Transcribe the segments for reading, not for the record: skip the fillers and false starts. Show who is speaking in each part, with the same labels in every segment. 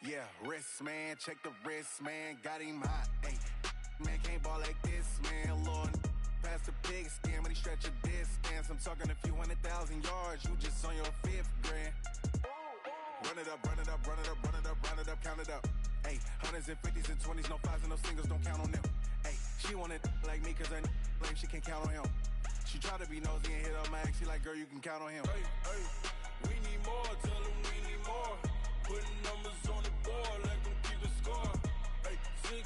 Speaker 1: Yeah, wrist, man, check the wrist, man, got him hot. Ay, man, can't ball like this, man, Lord. Past the pig skin, when he stretch a distance. I'm talking a few 100,000 yards, you just on your 5th grand. Run it up, run it up, run it up, run it up, run it up, count it up. Ay, hundreds and 50s and 20s, no 5s and no singles, don't count on them. Ay, she want it like me, cause her blame, she can't count on him. She try to be nosy and hit up my ex, she like, girl, you can count on him.
Speaker 2: Hey, hey, we need more, tell them we need more. Putting numbers on the board, let them keep the score. Hey, 16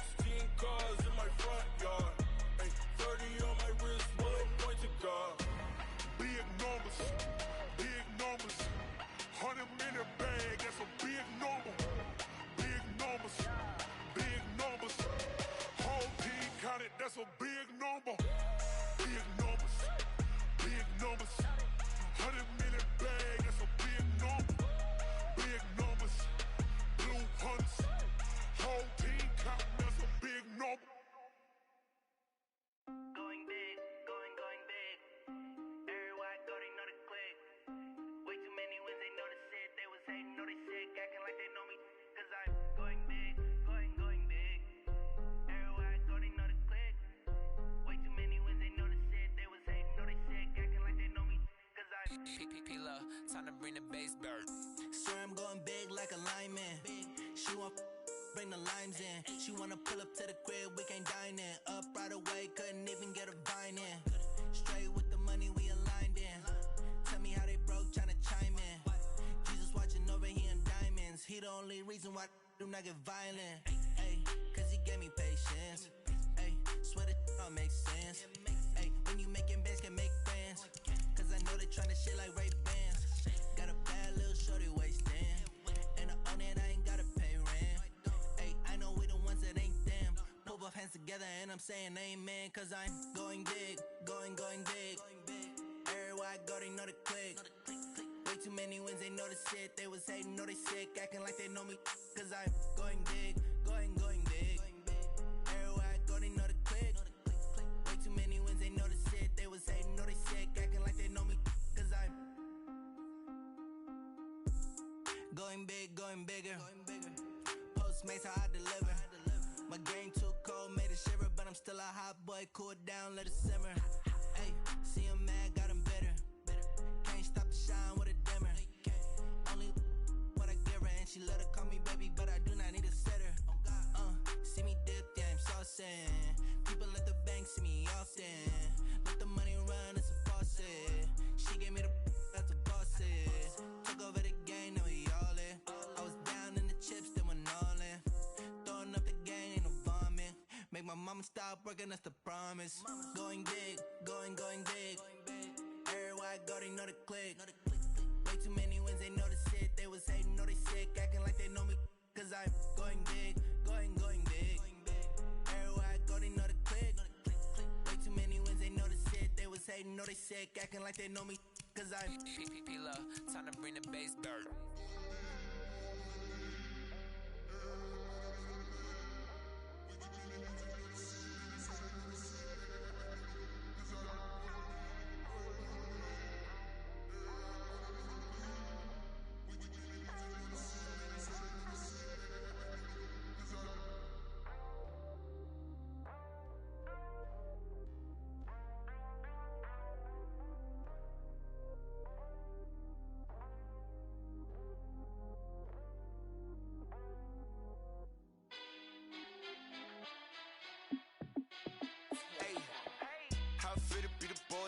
Speaker 2: cars in my front yard. Hey, 30 on my wrist, one point to God.
Speaker 3: Big numbers, big numbers. 100-minute bag, that's a big number. Big numbers, big numbers. Whole team counted, that's a big number. Big numbers, big numbers. 100-minute bag, that's a big number. Big numbers, blue hunts. Whole team counting, that's a big number.
Speaker 4: Going big, going big. Everywhere I go, they know the click. Way too many wins, they know the shit. They was hating, know they sick, acting like they know me. Cause I'm going big, going big. Everywhere I go, they know the click. Way too many wins, they know the shit. They was hating, know they sick, acting like they know me. Cause I'm
Speaker 5: P-P-P-Love, time to bring the bass bird.
Speaker 4: Swear I'm going big like a lineman. She want bring the limes in. She wanna pull up to the crib, we can't dine in. Up right away, couldn't even get a vine in. Straight with the money, we aligned in. Tell me how they broke, tryna chime in. Jesus watching over, he in diamonds. He the only reason why I do not get violent. Ay, cause he gave me patience. Ay, swear that all makes sense. Ay, when you making bands, can make friends. Cause I know they tryna shit like Ray-Bans. Got a bad little shorty wasting. And I own it, I ain't gotta pay rent. Ay, I know we the ones that ain't them. Pull both hands together and I'm saying amen. Cause I'm going big, going big. Everywhere I go, they know the click. Way too many wins, they know the shit. They was hating, know they sick, acting like they know me. Cause I'm going big, going big. Everywhere I go, they know the click. Way too many wins, they know the shit. They was hating, know they sick, acting like they know me. Cause I'm going big, going bigger. Postmates how I deliver. My game too cold, made it shiver, but I'm still a hot boy. Cool it down, let it simmer. Hey, see him mad, got him bitter. Can't stop the shine with a dimmer. Only what I give her, and she let her call me baby, but I do not need a sitter. See me dip, yeah, I'm saucing. People at the bank see me often. Let the money run, it's a faucet. She gave me the that's a boss is. Took over the game, now we all in. I was down in the chips, then went all in. Throwing up the game, ain't no vomit. Make my mama stop working, that's the promise. Going big, going big. Everywhere I go, they know the click. Way too many wins, they know the shit. They was hating, know they sick, acting like they know me. Cause I'm going big, going big. Everywhere I go, they know the click. Way too many wins, they know the shit. They was hating, know they sick, acting like they know me. Cause I'm
Speaker 5: P-P-P-Love, time to bring the bass bird.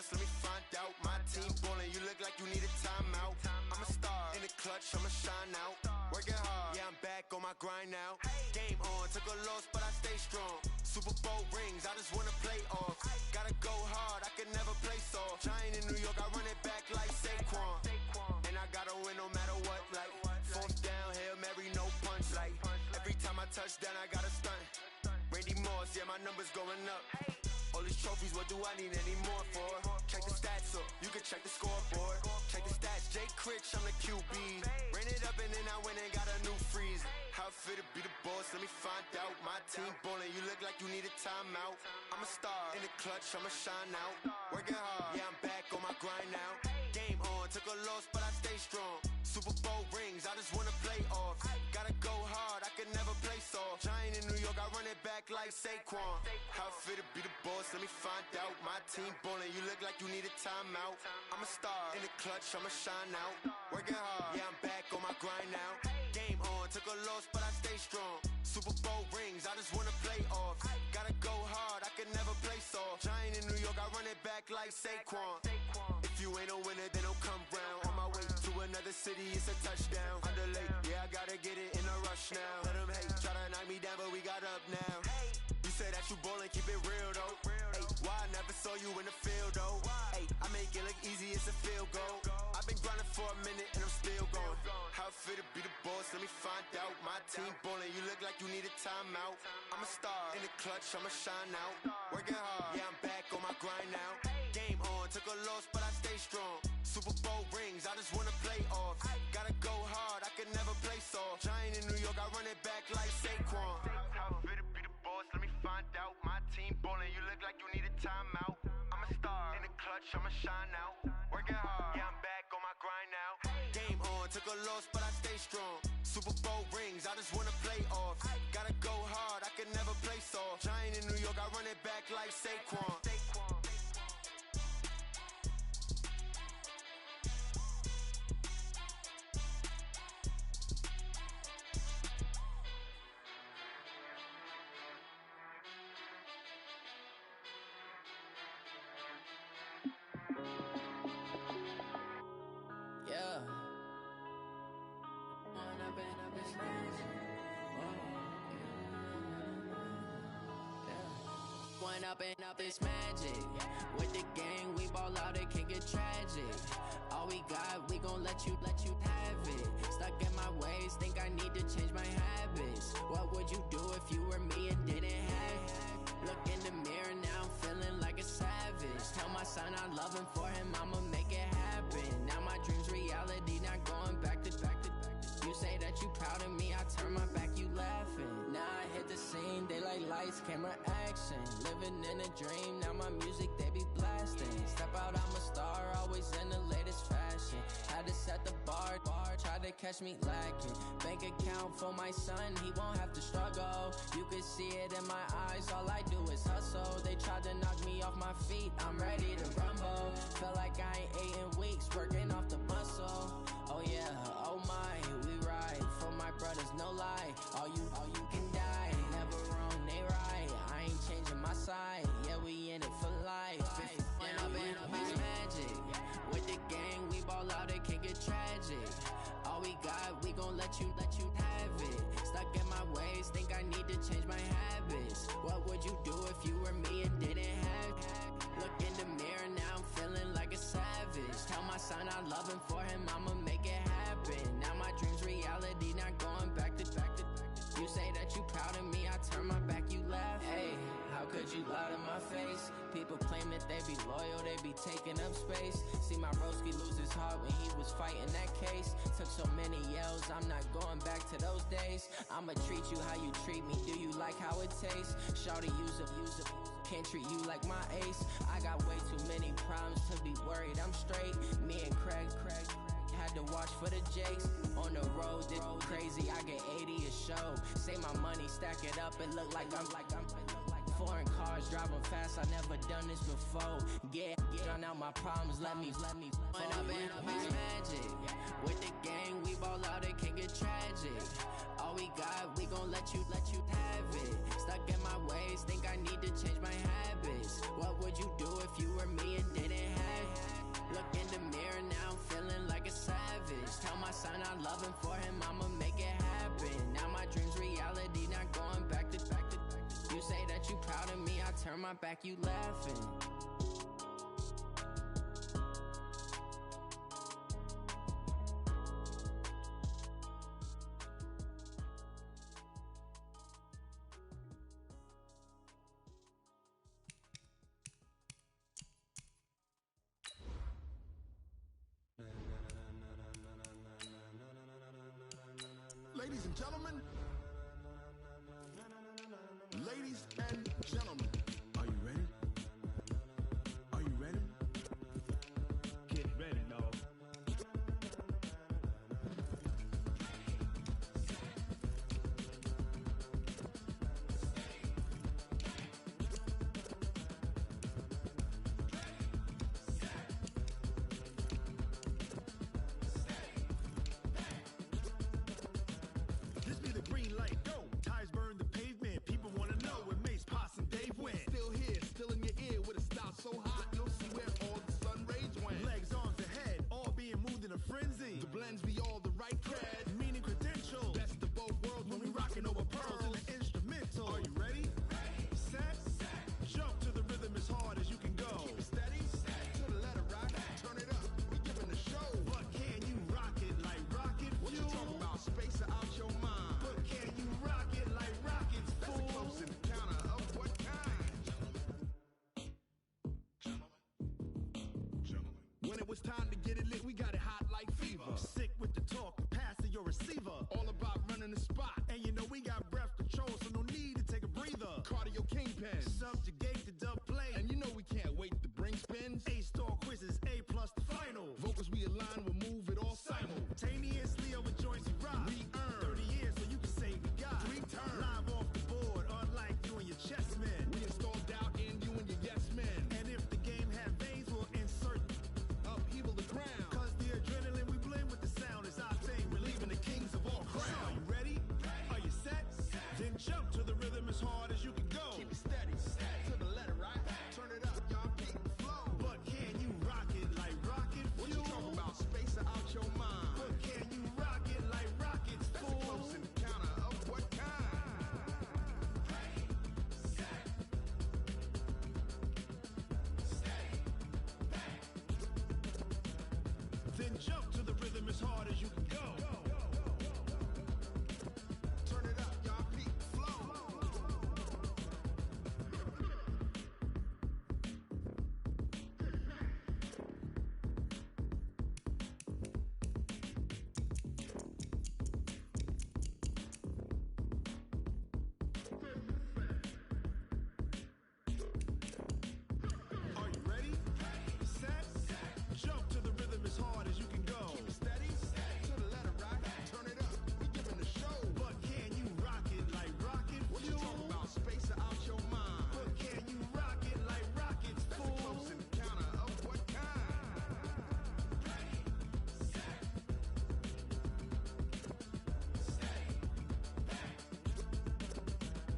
Speaker 6: Let me find out. My team ballin', you look like you need a timeout. I'm a star in the clutch, I'ma shine out. Working hard, yeah, I'm back on my grind now. Game on, took a loss, but I stay strong. Super Bowl rings, I just wanna play off. Gotta go hard, I can never play soft. Giant in New York, I run it back like Saquon. And I gotta win no matter what, like fourth down, Hail Mary, no punch. Like every time I touch down, I gotta stunt. Randy Moss, yeah, my numbers going up. All these trophies, what do I need any more for? Check the stats up, you can check the scoreboard. Check the stats, Jay Critch, I'm the QB. Ran it up and then I went and got a new freeze. How it fit to be the boss, let me find out. My team ballin', you look like you need a timeout. I'm a star in the clutch, I'ma shine out. Working hard, yeah, I'm back on my grind now. Game on, took a loss, but I stay strong. Super Bowl rings, I just wanna play off. Gotta go hard, I like Saquon. How fit to be the boss, let me find out. My team ballin', you look like you need a timeout. I'm a star in the clutch, I'ma shine out. Working hard, yeah, I'm back on my grind now. Game on, took a loss, but I stay strong. Super Bowl rings, I just wanna play off. Gotta go hard, I can never play soft. Giant in New York, I run it back like Saquon. If you ain't a winner, then don't come round. On my way to another city, it's a touchdown. Underlay, yeah, I gotta get it in a rush now. Let them hate, try to knock me down, but we got up now. You say that you ballin', keep it real though. Ay, why I never saw you in the field though? Ay, I make it look easy, it's a field goal. I've been grinding for a minute and I'm still going. How fit to be the boss, let me find out. My team ballin', you look like you need a timeout. I'm a star in the clutch, I'ma shine out. Working hard, yeah, I'm back on my grind now. Game on, took a loss, but I stay strong. Super Bowl rings, I just wanna play off. Gotta go hard, I can never play soft. Giant in New York, I run it back like Saquon. How fit to be the boss, let me find out. My team ballin', you look like you need a timeout. I'm a star in the clutch, I'ma shine out. Working hard, yeah, I'm back on my grind now. Game on, took a loss, but I stay strong. Super Bowl rings, I just wanna play off. Gotta go hard, I can never play soft. Giant in New York, I run it back like Saquon.
Speaker 4: Yeah. One up and up is magic. With the gang, we ball out, it can get tragic. All we got, we gon' let you have it. Stuck in my ways, think I need to change my habits. What would you do if you were me and didn't have it? Look in the mirror, now I'm feeling like a savage. Tell my son I love him, for him I'ma make it happen. Now my dream's reality, not going back to. You say that you proud of me, I turn my back, you laughing. Now I hit the scene, they like lights, camera, action. Living in a dream, now my music, they be blasting. Step out, I'm a star, always in the latest fashion. Had to set the bar, tried to catch me lacking. Bank account for my son, he won't have to struggle. You can see it in my eyes, all I do is hustle. They tried to knock me off my feet, I'm ready to rumble. Feel like I ain't ate in weeks, working off the muscle. Oh yeah, oh my, we ride for my brothers, no lie. All you can die, never wrong, they right. I ain't changing my side, yeah, we in it for life. And I've been magic. With the gang, we ball out, it can get tragic. All we got, we gon' let you have it. Stuck in my ways, think I need to change my habits. What would you do if you were me and didn't have it? Look in the mirror, now I'm feeling like a savage. Tell my son I love him, for him I'ma make it happen. Now my dream's reality, not going back to. You say that you proud of me, I turn my back, you laugh. Hey, how could you lie to my face? People claim that they be loyal, they be taking up space. See my broski lose his heart when he was fighting that case. Took so many yells, I'm not going back to those days. I'ma treat you how you treat me, do you like how it tastes? Shawty, use up, can't treat you like my ace. I got way too many problems to be worried, I'm straight. Me and Craig had to watch for the Jakes. On the road, this crazy, I get 80 a show. Say my money, stack it up, it look like I'm foreign cars, driving fast, I never done this before. Get drown out my problems, let me When up is magic. With the gang, we ball out, it can get tragic. All we got, we gon' let you have it. Stuck in my ways, think I need to change my habits. What would you do if you were me and didn't have it? Look in the mirror, now I'm feeling like a savage. Tell my son I love him, for him I'ma make it happen. Now my dream's reality, not going back to. You say that you proud of me, I turn my back, you laughing.
Speaker 3: Ladies and gentlemen, are you ready? Are you ready? Get ready, dog.
Speaker 7: frenzy. The blends be all the right cred, meaning credentials. Best of both worlds when we rockin' over pearls in the instrumental. Are you ready? Set. Jump to the rhythm as hard as you can go. Keep it steady. To the letter rock. Turn it up. We giving the show. But can you rock it like rocket fuel? What you talking about? Space out your mind. But can you rock it like rockets, fool? That's a close encounter of what kind? When it was time to get it lit, we got it hot like fever. Sick with the talk, pass to your receiver. All about running the spot. And you know we got breath control, so no need to take a breather. Cardio kingpin, subjugate the dub play. And you know we can't wait to bring spins. A-star quizzes, A+ the final. Vocals we align, we'll move it all simultaneously over joints we rock. We earn 30 years, so you can say we got 3 turns. Live off the board, unlike you and your chess men. We install doubt in you and your yes men. And if the game had veins, we'll insert upheaval the crown. Cause the adrenaline we blend with the sound is our thing. We're leaving the kings of all crowns. Are you ready? Are you set? Then jump to the rhythm as hard as you can go. Keep it steady. To the letter, right? Turn it up, y'all. Beat the flow. But can you rock it like rocket fuel? What you talking about? Space out your mind. But can you rock it like rockets, fool? That's a close encounter of what kind? Then jump to the rhythm as hard as you can go. Turn it up, y'all. Beat the flow. Are you ready? Set. Jump to the rhythm as hard as you can go. Keep it steady. To the letter, right? Turn it up. We giving the show. But can you rock it like rocket fuel? What you talking about? Space out your mind. But can you rock it like rockets, fool? That's a close encounter of what kind?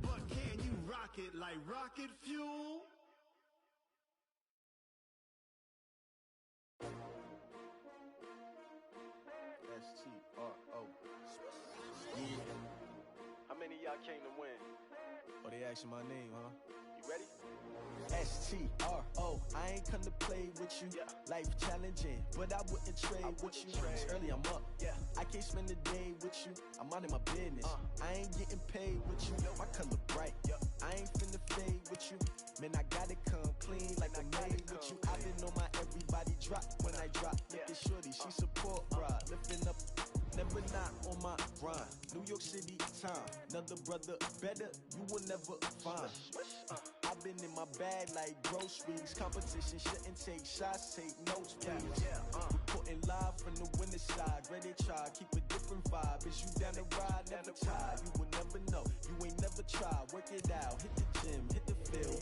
Speaker 7: But can you rock it like rocket fuel?
Speaker 8: S-T-R-O. Yeah. How many of y'all came to win? Oh, they asking my name, huh? You ready?
Speaker 4: S-T-R-O, I ain't come to play with you.
Speaker 8: Yeah.
Speaker 4: Life challenging, but I wouldn't trade with you. It's early, I'm up.
Speaker 8: Yeah.
Speaker 4: I can't spend the day with you. I'm minding my business. I ain't getting paid with you. My color bright. I ain't finna fade with you. Man, I gotta come clean like I made with you. I've been on my everybody drop when I drop. Look at shorty, she support ride. Lifting up, never not on my grind. New York City time, another brother better, you will never find. I've been in my bag like groceries. Competition shouldn't take shots, take notes, please. Reporting live from the winner side. Ready to try, keep a different vibe. Is you down the ride, never tired. You will never know, you ain't never tried. Work it out, hit the gym, hit the field.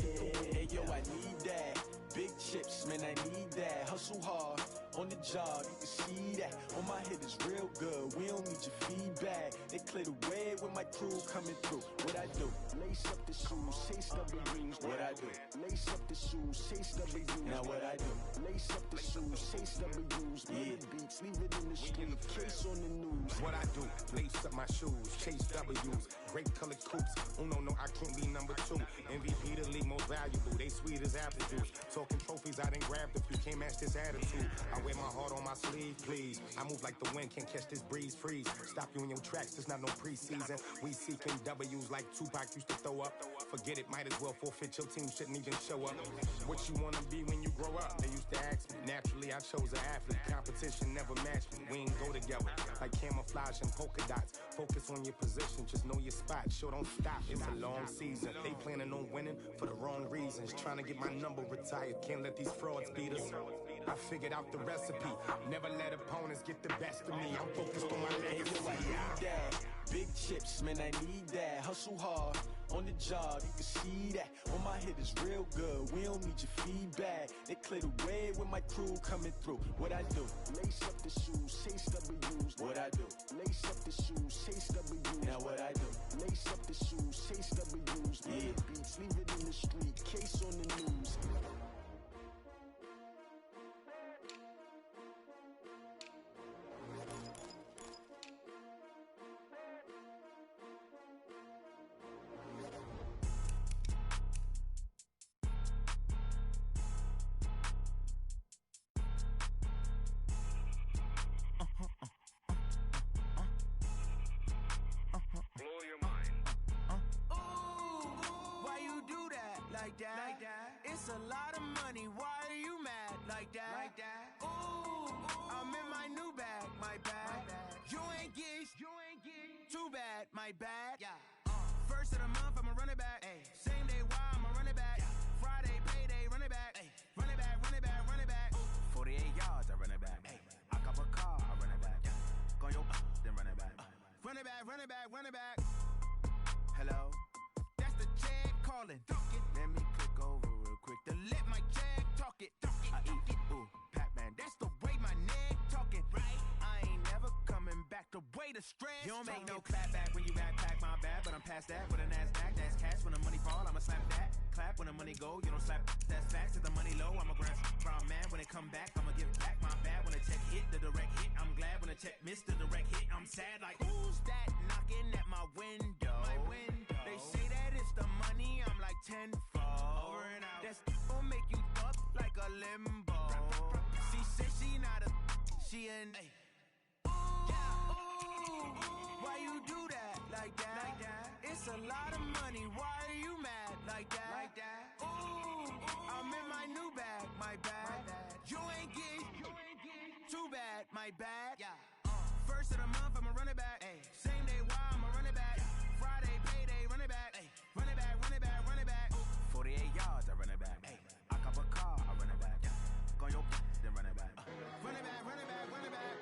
Speaker 4: Hey yo, I need that. Big chips, man, I need that. Hustle hard, on the job, you can see that. On my hit is real good, we don't need your feedback. They clear the way with my crew coming through. What I do? Lace up the shoes, chase double rings. What I do? Lace up the shoes, chase double U's. Now what I do? Lace up the shoes, chase double U's. Murder beats, leave it in the street, case on the news.
Speaker 9: What I do? Lace up my shoes, chase W's. Great colored coops. Oh no, I can't be number 2. MVP the league most valuable. They sweet as apple juice. Talking trophies, I done grabbed a few. Can't match this attitude. I wear my heart on my sleeve, please. I move like the wind, can't catch this breeze, freeze. Stop you in your tracks, it's not no preseason. We seeking W's like Tupac used to throw up. Forget it, might as well forfeit. Your team shouldn't even show up. What you wanna be when you grow up? They used to ask me. Naturally, I chose an athlete. Competition never matched me. We ain't go together like camouflage and polka dots. Focus on your position, just know your spot. Sure, don't stop. It's a long season. They planning on winning for the wrong reasons. Trying to get my number retired. Can't let these frauds beat us. I figured out the recipe. Never let opponents get the best of me. I'm focused on my legacy.
Speaker 4: I need that. Big chips, man, I need that. Hustle hard, on the job, you can see that. On my hit is real good, we don't need your feedback. They clear the way with my crew coming through. What I do? Lace up the shoes, chase W's. What I do? Lace up the shoes, chase W's. Now what I do? Lace up the shoes, chase W's. Murder beats, leave it in the street, case on the news. that. It's a lot of money, why are you mad like that? Ooh, I'm in my new bag, my bad. You ain't getting too bad, my bad. First of the month, I'ma run it back. Same day, why I'ma run it back. Friday, payday, run it back. Run it back, run it back, run it back. 48 yards, I run it back. I cop a car, I run it back. Go your then run it back. Run it back, run it back, run it back. Hello, that's the check calling. Let me click over real quick to let my check talk it. I eat it, ooh, Pac-Man, that's the way my neck talking. Right, I ain't never coming back the way the stress. You don't make no clap back when you backpack, my bad, but I'm past that. With a NASDAQ, that's cash. When the money fall, I'ma slap that. Clap when the money go, you don't slap. That's facts. If the money low, I'ma grab from man. When it come back, I'ma give back. My bad when the check hit, the direct hit. I'm glad when the check missed the direct hit. I'm sad like, who's that knocking at my window? They say that it's the money, I'm like tenfold. Over and out. That's gon' make you up like a limbo. She said she not a, she an why you do that like that? It's a lot of money, why are you mad like that? Ooh, I'm in my new bag, my bad. You ain't getting too bad, my bad. First of the month, I'ma run it back. Same day, why I'ma run it back. Friday, payday, run it back. Run it back, run it back, run it back. 48 yards, I run it back. I cop a car, I run it back. Go your then run it back. Run it back, run it back, run it back.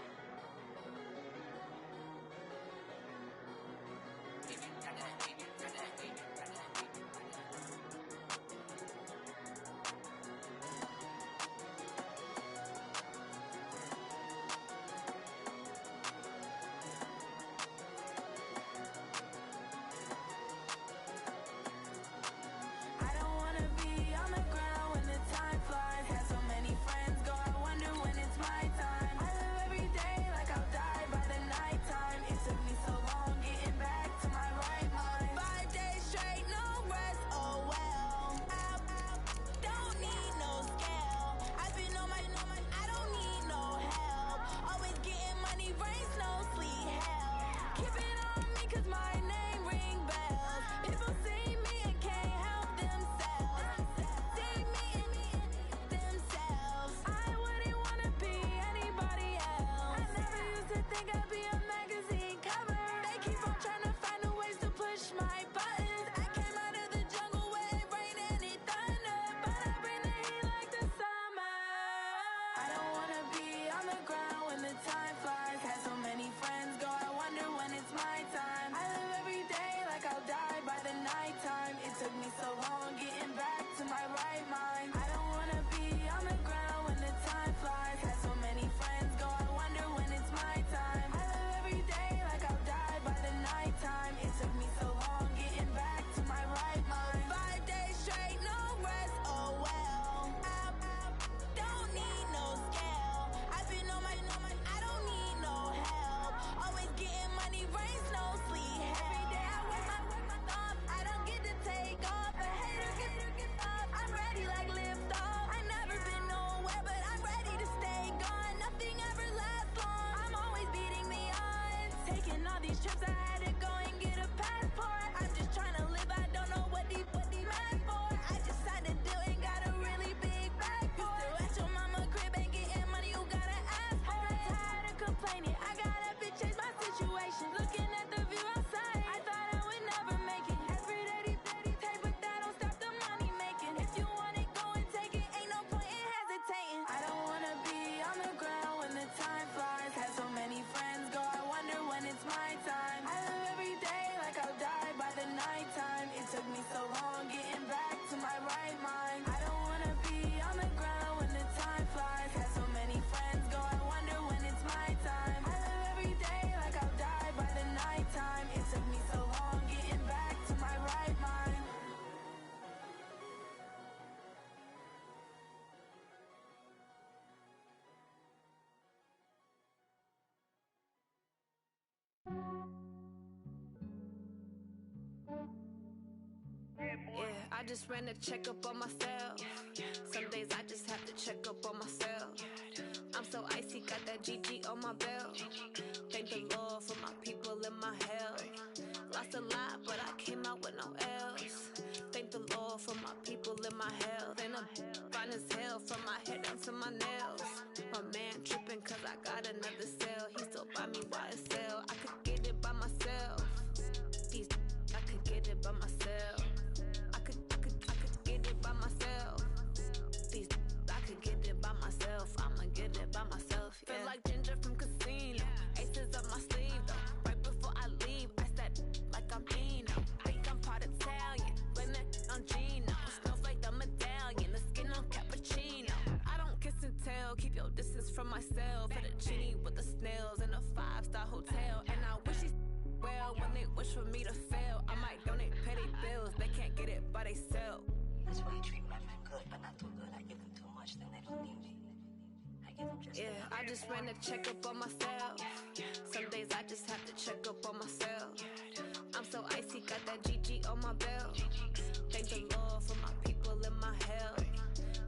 Speaker 10: I just ran a checkup on myself. Some days I just have to check up on myself. I'm so icy, got that GG on my belt. Thank the Lord for my people and my health. Lost a lot, but I came out with no L's. Thank the Lord for my people in my health. And I'm fine as hell from my head down to my nails. My man tripping cause I got another cell. He still buy me YSL. I could get it by myself. These I could get it by myself. I could get it by myself. These I could get it by myself. I'ma get it by myself. Yeah. Feel like Ginger from Casino. Aces up my sleeve though. Right before I leave, I said like I'm Dino. Think I'm part Italian. Blame it on Gino. Smells like the medallion. The skin on cappuccino. I don't kiss and tell. Keep your distance from myself. Fettuccine with the snails in a 5-star hotel. And I wish he's well when they wish for me to fail. I might donate petty bills. They can't get it by themselves.
Speaker 11: That's why you treat women good, but not too good. I give them too much, then they don't need me. I give them just
Speaker 10: yeah, I just ran a checkup on myself. Some days I just have to check up on myself. I'm so icy, got that GG on my belt. Thank the Lord for my people in my health.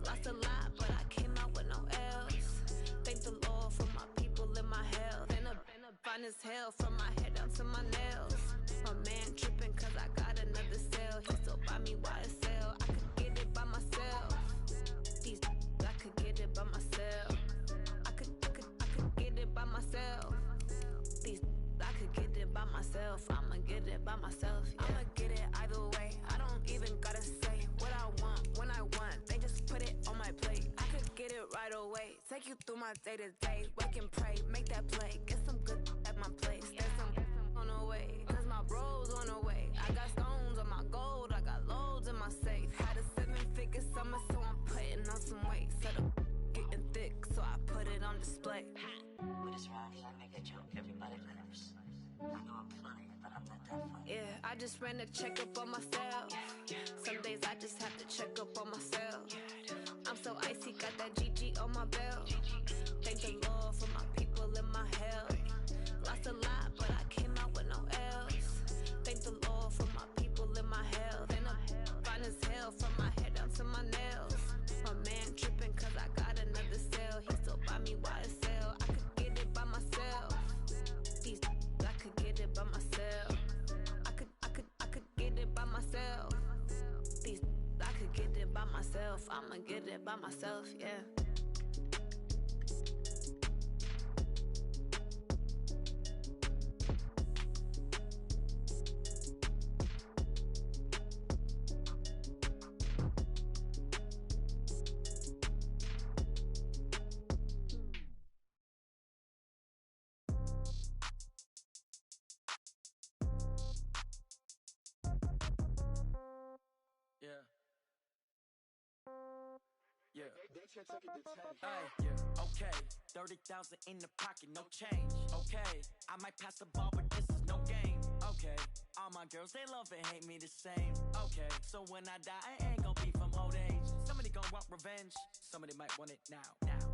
Speaker 10: Lost a lot, but I came out with no L's. Thank the Lord for my people in my health. Been a fine as hell from my head down to my nails. My man tripping cause I got another cell. He still buy me YSL. I could get it by myself. These I could get it by myself. I could get it by myself. These I could get it by myself. I'ma get it by myself. Yeah. I'ma get it either way. I don't even gotta say what I want when I want. They just put it on my plate. I could get it right away. Take you through my day to day. Wake and pray, make that play. Get some good at my place. There's some on the way. Cause my bros on the way. I got stones on my gold. I got loads in my safe. Had a 7-figure summer, so I'm putting on some weight. Set up getting thick, so I put it on display.
Speaker 11: But it's around here, I make a joke, everybody laughs. I know I'm funny, but I'm not that funny.
Speaker 10: Yeah, I just ran a checkup on myself. Some days I just have to check up on myself. I'm so icy, got that GG on my belt. Thank the Lord for my people in my health. Lost a lot, but I came out with no L's. Thank the Lord for my people in my health. And I'm fine as hell from my head down to my nails. My man tripping cause I got another cell. He still buy me YSL. I could get it by myself. These I could get it by myself. I could get it by myself. These I could get it by myself. I'ma get it by myself, yeah.
Speaker 12: Okay, 30,000 in the pocket, no change. Okay, I might pass the ball, but this is no game. Okay, all my girls, they love and hate me the same. Okay, so when I die, I ain't gon' be from old age. Somebody gon' want revenge, somebody might want it now.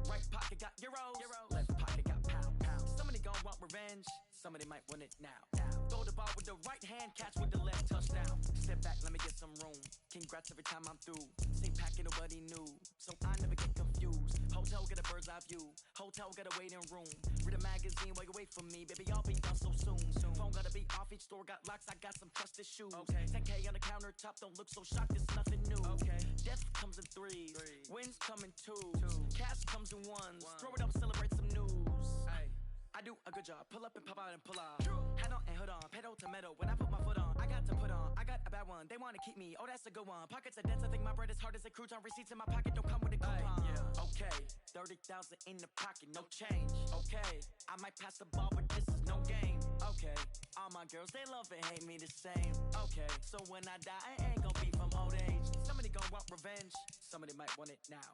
Speaker 12: Right pocket got euros, left pocket got pounds. Somebody gon' want revenge, somebody might want it now. Throw the ball with the right hand, catch with the left, touchdown. Step back, let me get some room. Congrats every time I'm through. Stay packing nobody new, so I never get confused. Hotel get a bird's eye view. Hotel got a waiting room. Read a magazine while you wait for me, baby. I'll be done so soon. Phone gotta be off. Each store got locks. I got some trusted shoes. Okay. 10K on the countertop. Don't look so shocked. It's nothing new. Okay. Death comes in threes. Wins come in twos. Cash comes in ones. Throw it up, celebrate some news. Ay. I do a good job. Pull up and pop out and pull off. Hat on and hood on. Pedal to metal. When I put my foot on, I got to put on. I got a bad one. They wanna keep me. Oh, that's a good one. Pockets are dense. I think my bread is hard as a crouton. Receipts in my pocket don't come with a coupon. Yeah. Okay. 30,000 in the pocket, no change. Okay. I might pass the ball, but this is no game. Okay. All my girls, they love and hate me the same. Okay. So when I die, I ain't gon' be from old age. Somebody gon' want revenge. Somebody might want it now.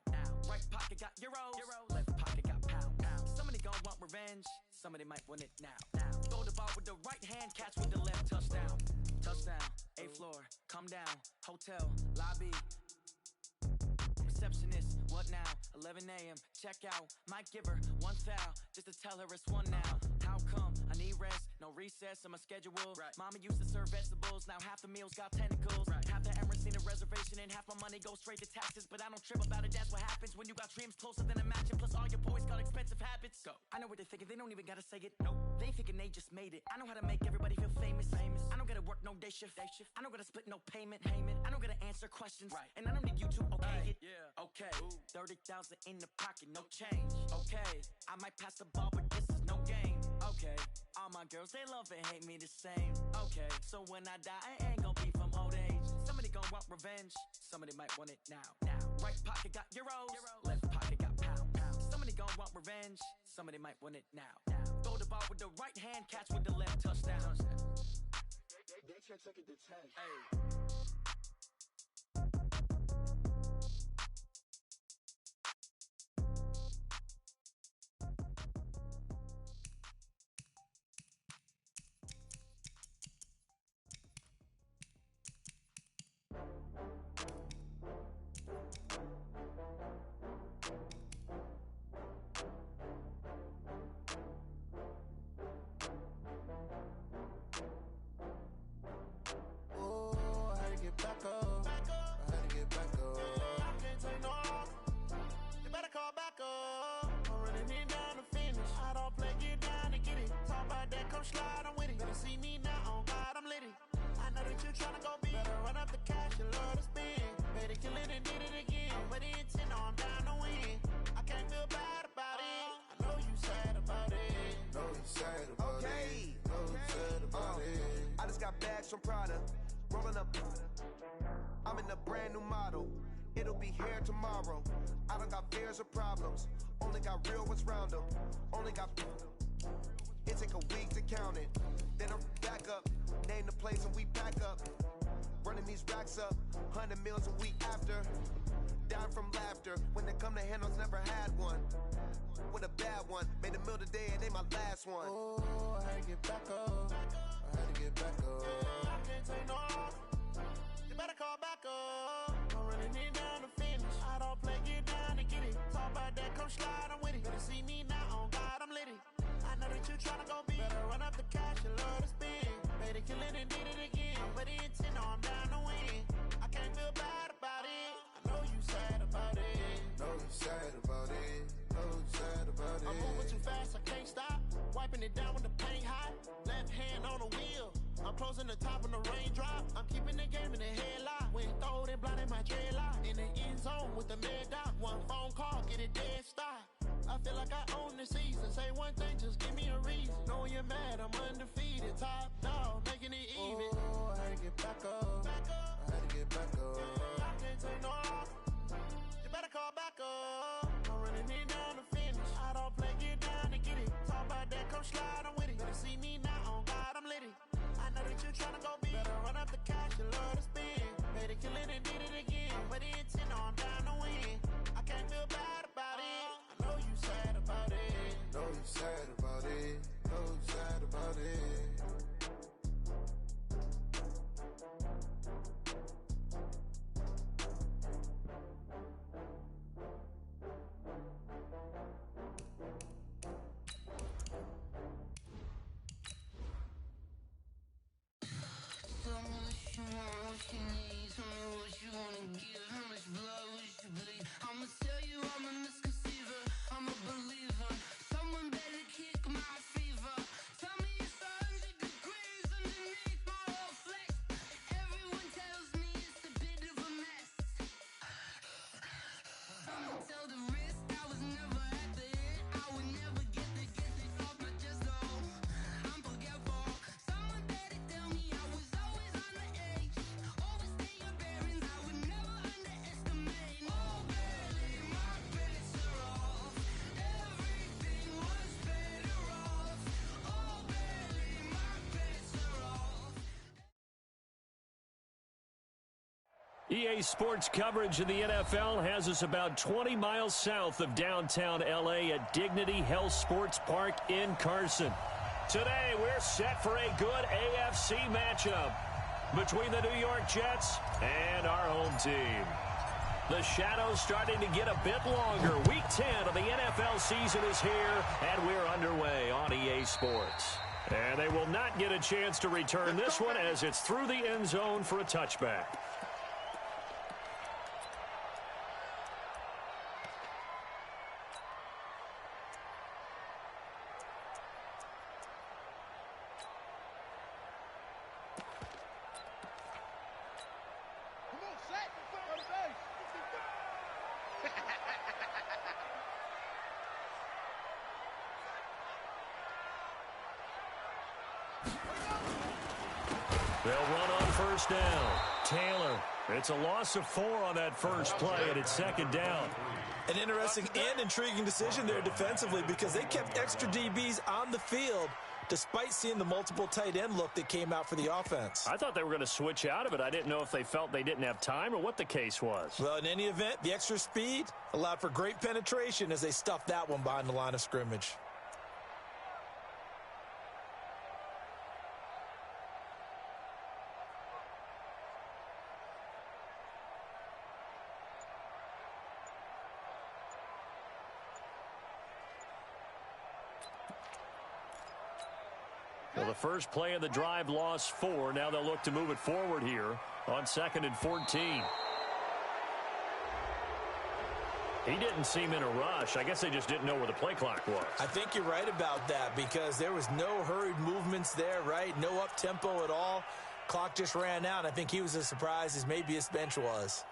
Speaker 12: Right pocket got euros. Left pocket got pounds. Somebody gon' want revenge. Somebody might want it now. Throw the ball with the right hand, catch with the left, touchdown. Touchdown, 8th floor, come down. Hotel, lobby. Receptionist, what now? 11 a.m., check out. Might give her one foul, just to tell her it's one now. How come? I need rest, no recess in my schedule. Right. Mama used to serve vegetables, now half the meals got tentacles. Right. Half the Emirates need a reservation and half my money goes straight to taxes. But I don't trip about it, that's what happens when you got dreams closer than a match. And plus all your boys got expensive habits. Go. I know what they're thinking, they don't even gotta say it. Nope. They thinking they just made it. I know how to make everybody feel famous. I don't gotta work no day shift. I don't gotta split no payment. I don't gotta answer questions. Right. And I don't need you to okay it. Yeah. Okay. 30,000 in the pocket, no change. Okay. I might pass the ball, but this is no game. Okay. All my girls, they love and hate me the same. Okay. So when I die, I ain't gonna be from old age. Somebody gon' want revenge. Somebody might want it now. Right pocket got euros. Left pocket got pound. Somebody gon' want revenge. Somebody might want it now. Throw the ball with the right hand, catch with the left, touchdown.
Speaker 8: They check it to 10.
Speaker 12: Hey.
Speaker 13: Back up. I had to get back up. I can't take no off. You better call back up. I'm running it down to finish. I don't play, get down to get it. Talk about that, come slide, I'm with it. Better see me now, on God, I'm litty. I know that you tryna go big. Better run up the cash, you love to spend. Better kill it and did it again. I'm with the intent, no, I'm down to win. I can't feel bad about it. I know you sad about it.
Speaker 6: Know you sad about it. Know you sad about it. I just got bags from Prada. Rolling up, I'm in a brand new model. It'll be here tomorrow. I don't got fears or problems. Only got real ones round them. Only got. It take a week to count it. Then I'm back up. Name the place and we pack up. Running these racks up. 100 meals a week after. Down from laughter. When they come to handles, never had one. With a bad one. Made a meal today and they my last one.
Speaker 13: Oh, I had to get back up. I had to get back up. I can't take no off. You better call back up. I'm running it down to finish. I don't play, get down to get it. Talk about that, come slide, I'm with it. Better see me now, on God, I'm litty. I know that you tryna go big. Better run up the cash, you love to spend. Better kill it and did it again. But the intent, no, I'm down to win. I can't feel bad about it. I know you sad about it.
Speaker 6: Know you sad about it. Know you sad about it.
Speaker 13: I'm moving too fast, I can't stop. Wiping it down with the paint hot. Left hand on the wheel. I'm closing the top when the raindrop. I'm keeping the game in the headlock. When throwed it, blinded my dreadlock. In the end zone with the mad dot. One phone call, get it dead stop. I feel like I own the season. Say one thing, just give me a reason. Know you're mad, I'm undefeated. Top dog, making it even. Oh, I had to get back up. I had to get back up. I can't take no off. You better call back up. I'm running it down to finish. I don't play, get down to get it. Talk about that, come slide, I'm with it. Better see me now, on God, I'm litty. I know that you tryna go big. Better run up the cash, you love to spend. Better kill it and did it again. But the intent, no, I'm down to win. I can't feel bad about it. I know you sad about it.
Speaker 6: Know you sad about it. Know you sad about it.
Speaker 14: I'ma tell you I'm a misconceiver, I'm a believer. Someone better kick my fever. Tell me it's 100 degrees underneath my whole flesh. Everyone tells me it's a bit of a mess. I'ma tell the risk I was never at the end. I would never get this off my chest though. I'm forgetful. Someone better tell me I was always on the edge. Overstay your bearings, I would never underestimate. Oh barely, my bets are off. Everything was better off. Oh barely, my bets are off.
Speaker 15: EA Sports coverage of the NFL has us about 20 miles south of downtown L.A. at Dignity Health Sports Park in Carson. Today, we're set for a good AFC matchup between the New York Jets and our home team. The shadow's starting to get a bit longer. Week 10 of the NFL season is here, and we're underway on EA Sports. And they will not get a chance to return this one as it's through the end zone for a touchback. They'll run on first down. Taylor, it's a loss of 4 on that first play, and it's second down.
Speaker 16: An interesting and intriguing decision there defensively because they kept extra DBs on the field despite seeing the multiple tight end look that came out for the offense.
Speaker 15: I thought they were going to switch out of it. I didn't know if they felt they didn't have time or what the case was.
Speaker 16: Well, in any event, the extra speed allowed for great penetration as they stuffed that one behind the line of scrimmage.
Speaker 15: Well, the first play of the drive lost 4. Now they'll look to move it forward here on 2nd and 14. He didn't seem in a rush. I guess they just didn't know where the play clock was.
Speaker 16: I think you're right about that because there was no hurried movements there, right? No up-tempo at all. Clock just ran out. I think he was as surprised as maybe his bench was.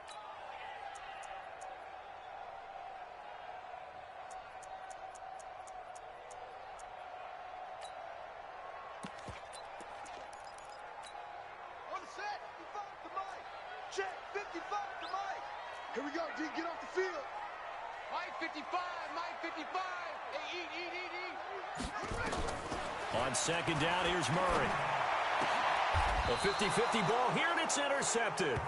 Speaker 7: Here we go, D. Get off the field.
Speaker 17: Mike 55, Mike 55. Hey, eat.
Speaker 15: On second down, here's Murray. A 50-50 ball here, and it's intercepted.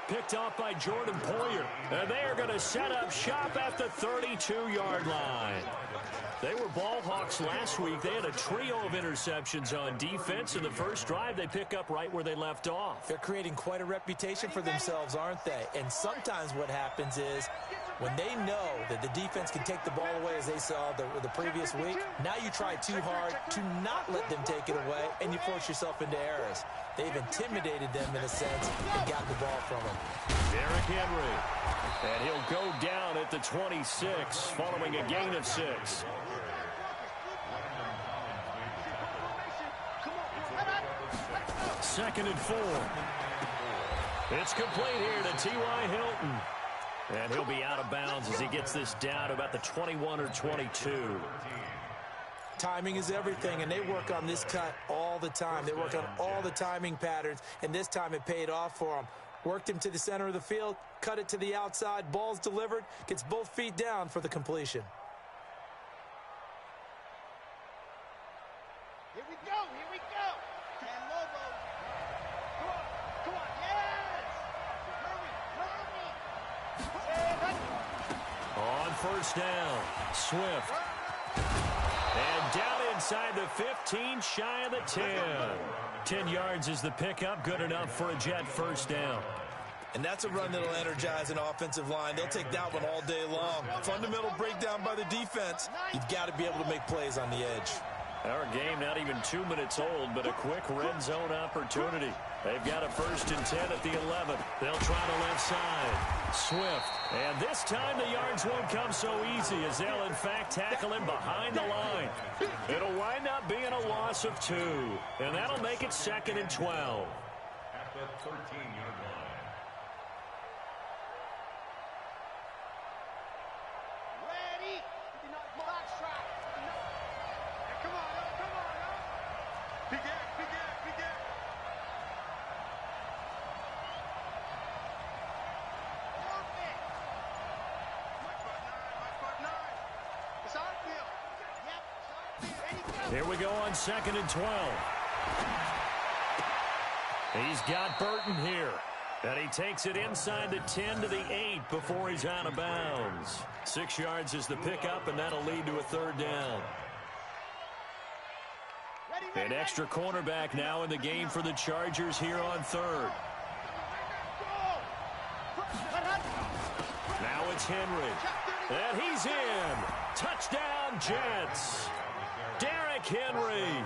Speaker 15: Picked off by Jordan Poyer. And they are going to set up shop at the 32-yard line. They were ball hawks last week. They had a trio of interceptions on defense. In the first drive, they pick up right where they left off.
Speaker 16: They're creating quite a reputation for themselves, aren't they? And sometimes what happens is when they know that the defense can take the ball away, as they saw the previous week, now you try too hard to not let them take it away, and you force yourself into errors. They've intimidated them in a sense and gotten the ball from them.
Speaker 15: Derrick Henry. And he'll go down at the 26 following a gain of 6. Second and 4. It's complete here to T.Y. Hilton. And he'll be out of bounds as he gets this down to about the 21 or 22.
Speaker 16: Timing is everything, and they work on this cut all the time. They work on all the timing patterns, and this time it paid off for them. Worked him to the center of the field, cut it to the outside, ball's delivered, gets both feet down for the completion.
Speaker 17: Here we go, here we go. And Lobo. Come on, yes. Hurry.
Speaker 15: On first down, Swift. And down inside the 15, shy of the 10. 10 yards is the pickup, good enough for a Jet first down.
Speaker 16: And that's a run that'll energize an offensive line. They'll take that one all day long. Fundamental breakdown by the defense. You've got to be able to make plays on the edge.
Speaker 15: Our game not even 2 minutes old, but a quick red zone opportunity. They've got a 1st and 10 at the 11. They'll try the left side. Swift. And this time the yards won't come so easy as they'll in fact tackle him behind the line. It'll wind up being a loss of 2. And that'll make it 2nd and 12.
Speaker 3: At the 13-yard line.
Speaker 17: Ready. Box trap. Come on, come on.
Speaker 3: Big X, big X, big X.
Speaker 17: It's our field. Yep.
Speaker 15: Here we go on 2nd and 12. He's got Burton here. And he takes it inside the 10 to the 8 before he's out of bounds. 6 yards is the pickup, and that'll lead to a 3rd down. An extra cornerback now in the game for the Chargers here on 3rd. Now it's Henry. And he's in. Touchdown, Jets. Derrick Henry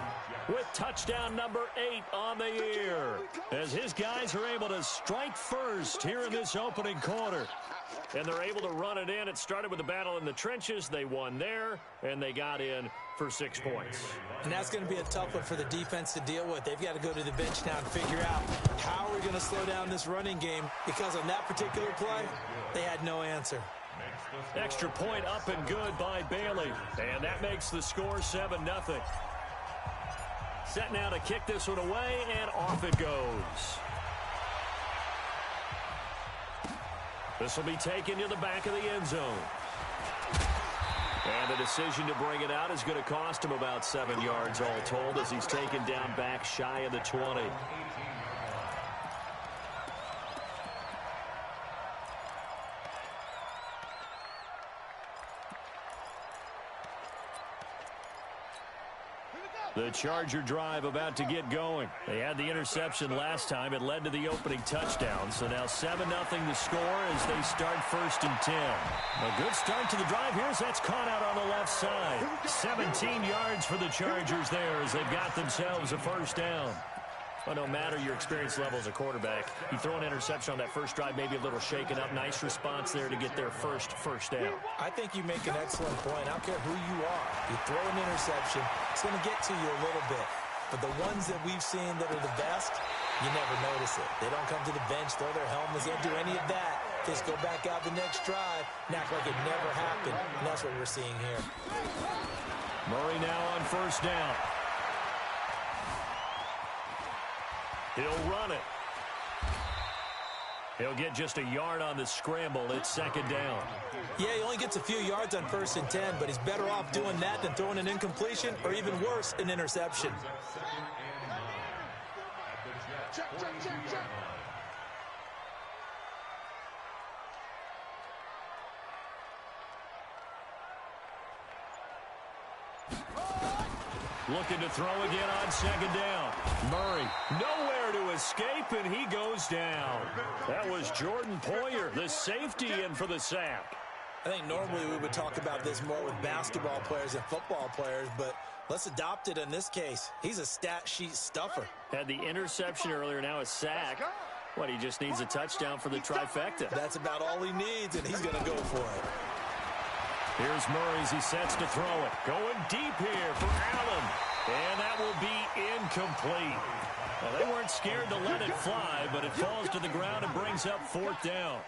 Speaker 15: with touchdown number 8 on the year, as his guys are able to strike first here in this opening quarter. And they're able to run it in. It started with a battle in the trenches. They won there, and they got in for 6 points.
Speaker 16: And that's going to be a tough one for the defense to deal with. They've got to go to the bench now and figure out how we're going to slow down this running game, because on that particular play, they had no answer.
Speaker 15: Extra point up and good by Bailey. And that makes the score 7-0. Set now to kick this one away, and off it goes. This will be taken to the back of the end zone. And the decision to bring it out is going to cost him about 7 yards all told, as he's taken down back shy of the 20. The Charger drive about to get going. They had the interception last time. It led to the opening touchdown. So now 7-0 the score as they start 1st and 10. A good start to the drive. Here's that's caught out on the left side. 17 yards for the Chargers there as they've got themselves a 1st down. Well, no matter your experience level as a quarterback, you throw an interception on that first drive, maybe a little shaken up. Nice response there to get their first down.
Speaker 16: I think you make an excellent point. I don't care who you are. You throw an interception, it's going to get to you a little bit. But the ones that we've seen that are the best, you never notice it. They don't come to the bench, throw their helmets, they don't do any of that. They just go back out the next drive and act like it never happened. And that's what we're seeing here.
Speaker 15: Murray now on 1st down. He'll run it. He'll get just a yard on the scramble. It's 2nd down.
Speaker 16: Yeah, he only gets a few yards on 1st and 10, but he's better off doing that than throwing an incompletion, or even worse, an interception.
Speaker 3: Check.
Speaker 15: Looking to throw again on 2nd down. Murray nowhere to escape, and he goes down. That was Jordan Poyer, the safety, in for the sack.
Speaker 16: I think normally we would talk about this more with basketball players and football players, but let's adopt it in this case. He's a stat sheet stuffer.
Speaker 15: Had the interception earlier, now a sack. What, he just needs a touchdown for the trifecta.
Speaker 16: That's about all he needs, and he's going to go for it.
Speaker 15: Here's Murray as he sets to throw it. Going deep here for Allen. And that will be incomplete. Well, they weren't scared to let it fly, but it falls to the ground and brings up 4th down.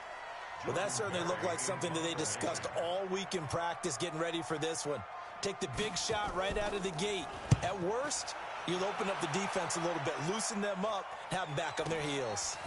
Speaker 16: Well, that certainly looked like something that they discussed all week in practice, getting ready for this one. Take the big shot right out of the gate. At worst, you'll open up the defense a little bit, loosen them up, have them back on their heels.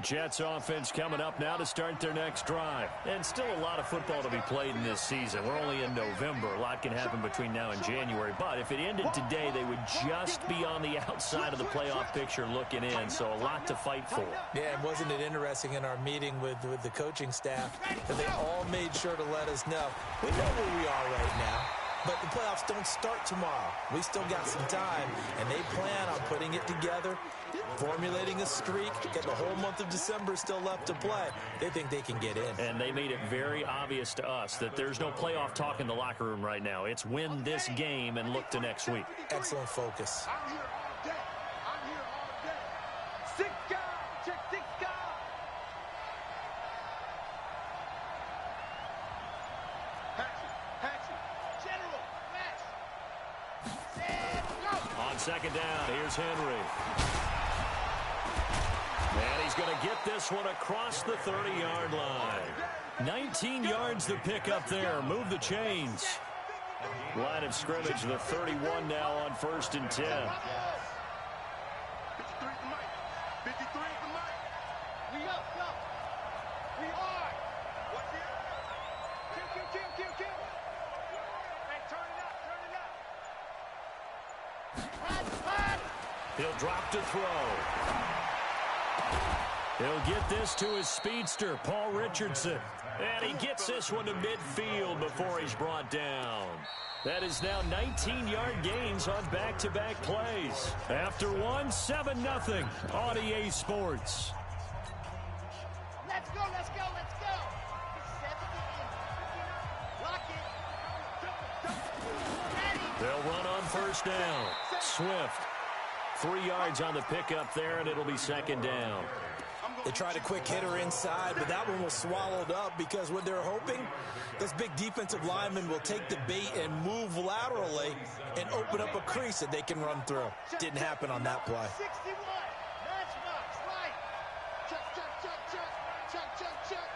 Speaker 15: Jets offense coming up now to start their next drive. And still a lot of football to be played in this season. We're only in November. A lot can happen between now and January. But if it ended today, they would just be on the outside of the playoff picture looking in. So a lot to fight for.
Speaker 16: Yeah, and wasn't it interesting in our meeting with the coaching staff that they all made sure to let us know, we know where we are right now, but the playoffs don't start tomorrow. We still got some time, and they plan on putting it together, formulating a streak, get the whole month of December still left to play. They think they can get in.
Speaker 15: And they made it very obvious to us that there's no playoff talk in the locker room right now. It's win this game and look to next week.
Speaker 16: Excellent focus.
Speaker 3: I'm here all day. I'm here all day.
Speaker 17: 6 guys. Check 6 guys. Hatchet. General. Flash. Set. Go.
Speaker 15: On 2nd down, here's Henry. And he's going to get this one across the 30-yard line. 19 yards to pick up there. Move the chains. Line of scrimmage, the 31 now on 1st and 10.
Speaker 3: 53 at the mic. 53 at the mic.
Speaker 17: We up. We hard. What's it? Kill. Hey, turn it up. Hot.
Speaker 15: He'll drop to throw. He'll get this to his speedster, Paul Richardson. And he gets this one to midfield before he's brought down. That is now 19-yard gains on back-to-back plays. After one, 7-0 on EA Sports.
Speaker 17: Let's go, let's go, let's go. Lock it.
Speaker 15: They'll run on first down. Swift. 3 yards on the pickup there, and it'll be second down.
Speaker 16: They tried a quick hitter inside, but that one was swallowed up because what they're hoping, this big defensive lineman will take the bait and move laterally and open up a crease that they can run through. Didn't happen on that play.
Speaker 17: 61. Matchbox, right. Check, check, check, check. Check, check, check.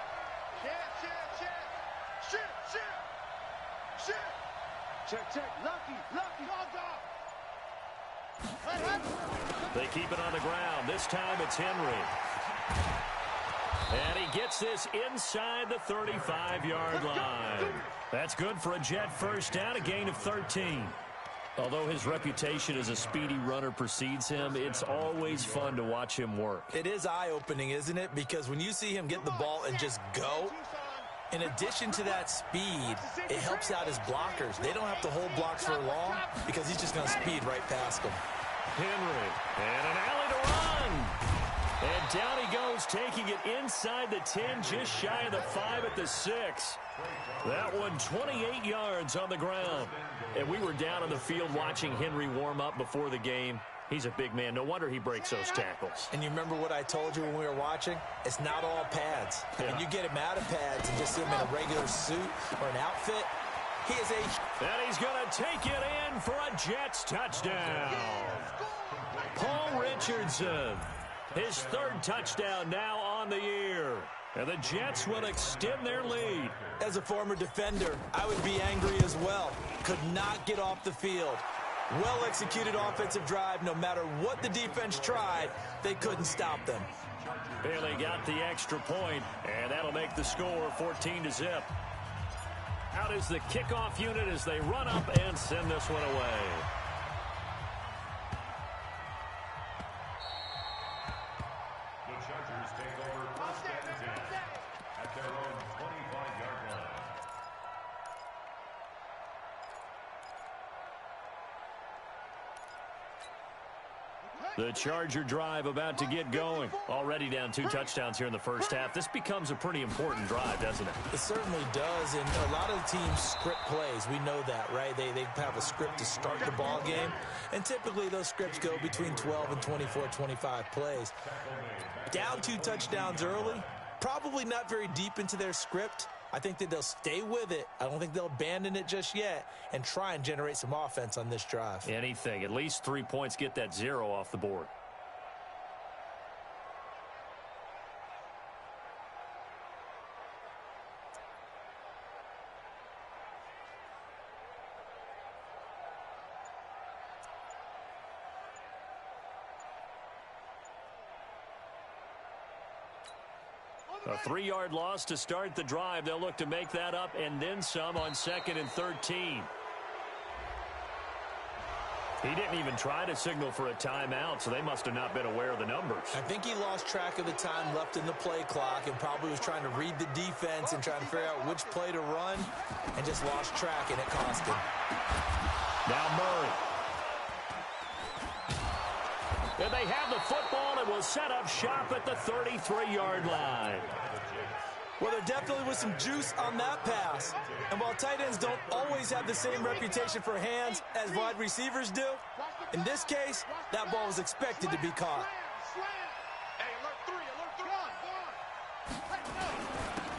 Speaker 17: Check, check, check. Shit, shit. Shit. Check, check. Lucky, lucky. Dog, dog.
Speaker 15: They keep it on the ground. This time it's Henry. And he gets this inside the 35-yard line. That's good for a Jet first down, a gain of 13. Although his reputation as a speedy runner precedes him, it's always fun to watch him work.
Speaker 16: It is eye-opening, isn't it? Because when you see him get the ball and just go, in addition to that speed, it helps out his blockers. They don't have to hold blocks for long because he's just going to speed right past them.
Speaker 15: Henry, and an alley to run. And down he goes, taking it inside the 10, just shy of the 5 at the 6. That one 28 yards on the ground. And we were down on the field watching Henry warm up before the game. He's a big man. No wonder he breaks those tackles.
Speaker 16: And you remember what I told you when we were watching? It's not all pads.
Speaker 15: Yeah.
Speaker 16: When you get him out of pads and just see him in a regular suit or an outfit, he is a...
Speaker 15: And he's going to take it in for a Jets touchdown. Paul Richardson, his 3rd touchdown now on the year. And the Jets will extend their lead.
Speaker 16: As a former defender, I would be angry as well. Could not get off the field. Well-executed offensive drive. No matter what the defense tried, they couldn't stop them.
Speaker 15: Bailey got the extra point, and that'll make the score 14-0. Out is the kickoff unit as they run up and send this one away.
Speaker 18: The Chargers take over first and 10 at their own 25-yard line.
Speaker 15: The Charger drive about to get going. Already down 2 touchdowns here in the first half. This becomes a pretty important drive, doesn't it?
Speaker 16: It certainly does, and a lot of the teams script plays. We know that, right? They have a script to start the ball game, and typically those scripts go between 12 and 24, 25 plays. Down 2 touchdowns early, probably not very deep into their script. I think that they'll stay with it. I don't think they'll abandon it just yet and try and generate some offense on this drive.
Speaker 15: Anything. At least 3 points, get that 0 off the board. A 3-yard loss to start the drive. They'll look to make that up and then some on 2nd and 13. He didn't even try to signal for a timeout, so they must have not been aware of the numbers.
Speaker 16: I think he lost track of the time left in the play clock and probably was trying to read the defense and trying to figure out which play to run and just lost track, and it cost him.
Speaker 15: Now Murray. And they have the football and will set up shop at the 33-yard line.
Speaker 16: Well, there definitely was some juice on that pass. And while tight ends don't always have the same reputation for hands as wide receivers do, in this case, that ball was expected to be caught.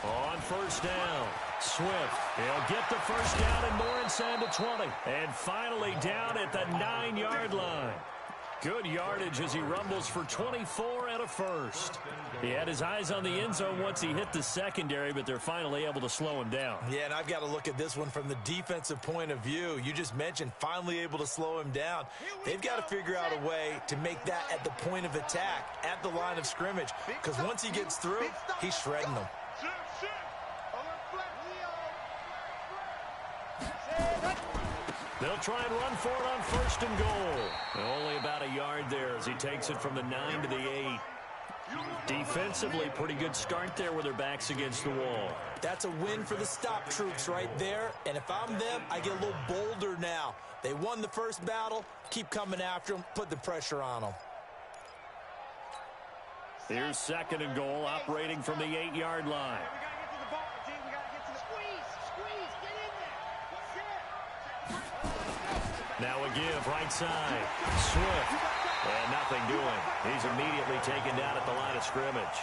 Speaker 15: On first down, Swift. He'll get the first down and more inside the 20. And finally down at the 9-yard line. Good yardage as he rumbles for 24 and a first. He had his eyes on the end zone once he hit the secondary, but they're finally able to slow him down.
Speaker 16: Yeah, and I've got to look at this one from the defensive point of view. You just mentioned finally able to slow him down. They've got to figure out a way to make that at the point of attack, at the line of scrimmage, because once he gets through, he's shredding them.
Speaker 15: They'll try and run for it on 1st and goal. Only about a yard there as he takes it from the 9 to the 8. Defensively, pretty good start there with their backs against the wall.
Speaker 16: That's a win for the stop troops right there. And if I'm them, I get a little bolder now. They won the first battle. Keep coming after them. Put the pressure on them.
Speaker 15: Here's 2nd and goal, operating from the 8-yard line. Now a give, right side. Swift. And nothing doing. He's immediately taken down at the line of scrimmage.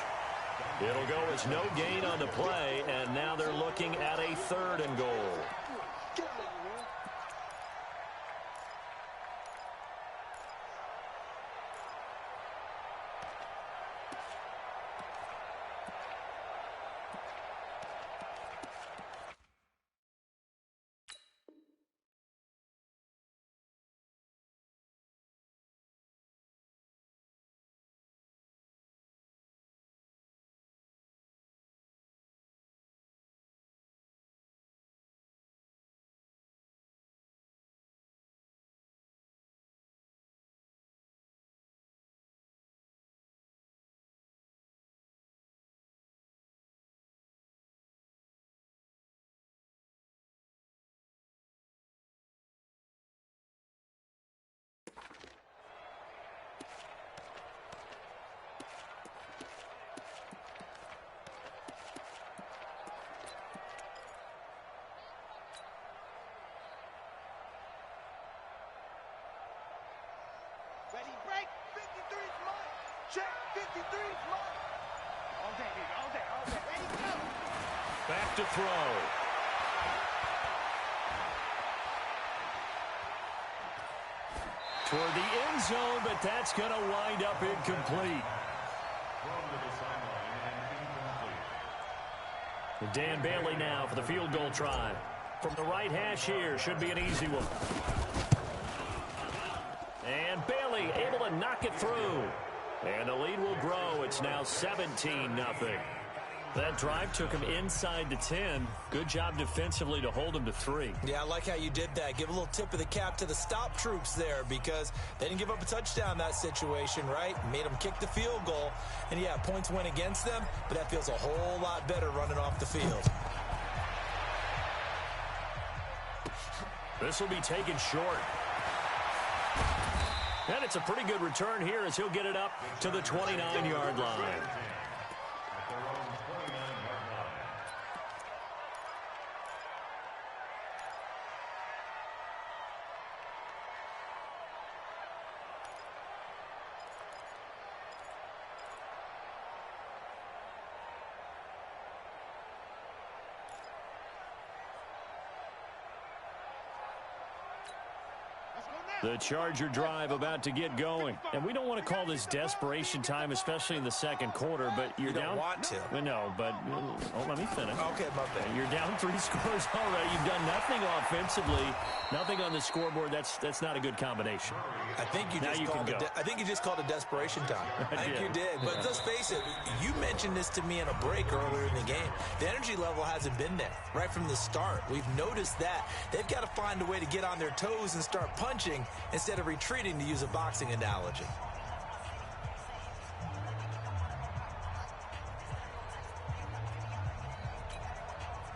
Speaker 15: It'll go as no gain on the play, and now they're looking at a 3rd and goal.
Speaker 17: Ready, break. 53's mine. Check. 53's mine. All day, baby. All day. All day. Ready, go.
Speaker 15: Back to throw. Toward the end zone, but that's going to wind up incomplete. Dan Bailey now for the field goal try. From the right hash here, should be an easy one. And Bailey able to knock it through. And the lead will grow. It's now 17-0. That drive took him inside the 10. Good job defensively to hold him to 3.
Speaker 16: Yeah, I like how you did that. Give a little tip of the cap to the stop troops there because they didn't give up a touchdown in that situation, right? Made them kick the field goal. And, yeah, points went against them, but that feels a whole lot better running off the field.
Speaker 15: This will be taken short. And it's a pretty good return here as he'll get it up to the 29-yard line. The Charger drive about to get going. And we don't want to call this desperation time, especially in the second quarter, but you're down.
Speaker 16: You don't want to.
Speaker 15: No, but let me finish.
Speaker 16: Okay, my bad.
Speaker 15: You're down 3 scores already. You've done nothing offensively, nothing on the scoreboard. That's not a good combination.
Speaker 16: I think you just called it desperation time. I think you did. But let's face it, you mentioned this to me in a break earlier in the game. The energy level hasn't been there right from the start. We've noticed that. They've got to find a way to get on their toes and start punching instead of retreating, to use a boxing analogy.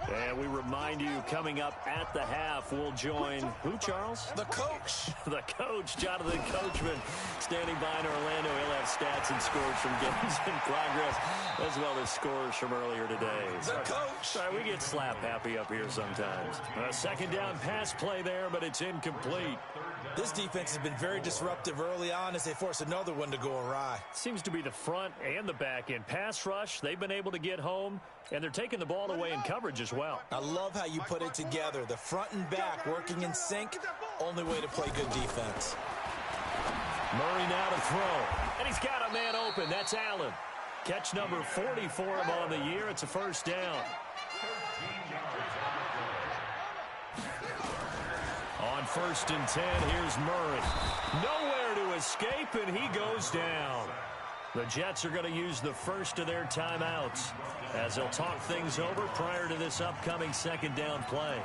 Speaker 15: And we remind you, coming up at the half, we'll join who, Charles?
Speaker 16: The coach.
Speaker 15: The coach, Jonathan Coachman, standing by in Orlando. He'll have stats and scores from games in progress, as well as scores from earlier today.
Speaker 16: The coach.
Speaker 15: Sorry, we get slap happy up here sometimes. A second down pass play there, but it's incomplete.
Speaker 16: This defense has been very disruptive early on as they force another one to go awry.
Speaker 15: Seems to be the front and the back end. Pass rush, they've been able to get home, and they're taking the ball away in coverage as well.
Speaker 16: I love how you put it together. The front and back working in sync. Only way to play good defense.
Speaker 15: Murray now to throw. And he's got a man open. That's Allen. Catch number 40 for him on the year. It's a first down. On 1st and 10, here's Murray. Nowhere to escape, and he goes down. The Jets are going to use the first of their timeouts as they'll talk things over prior to this upcoming second down play.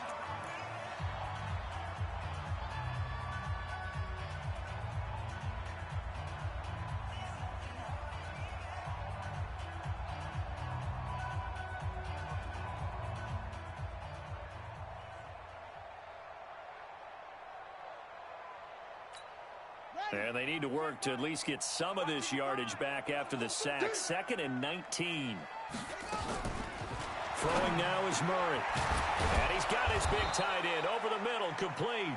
Speaker 15: And they need to work to at least get some of this yardage back after the sack. 2nd and 19. Throwing now is Murray. And he's got his big tight end over the middle, complete.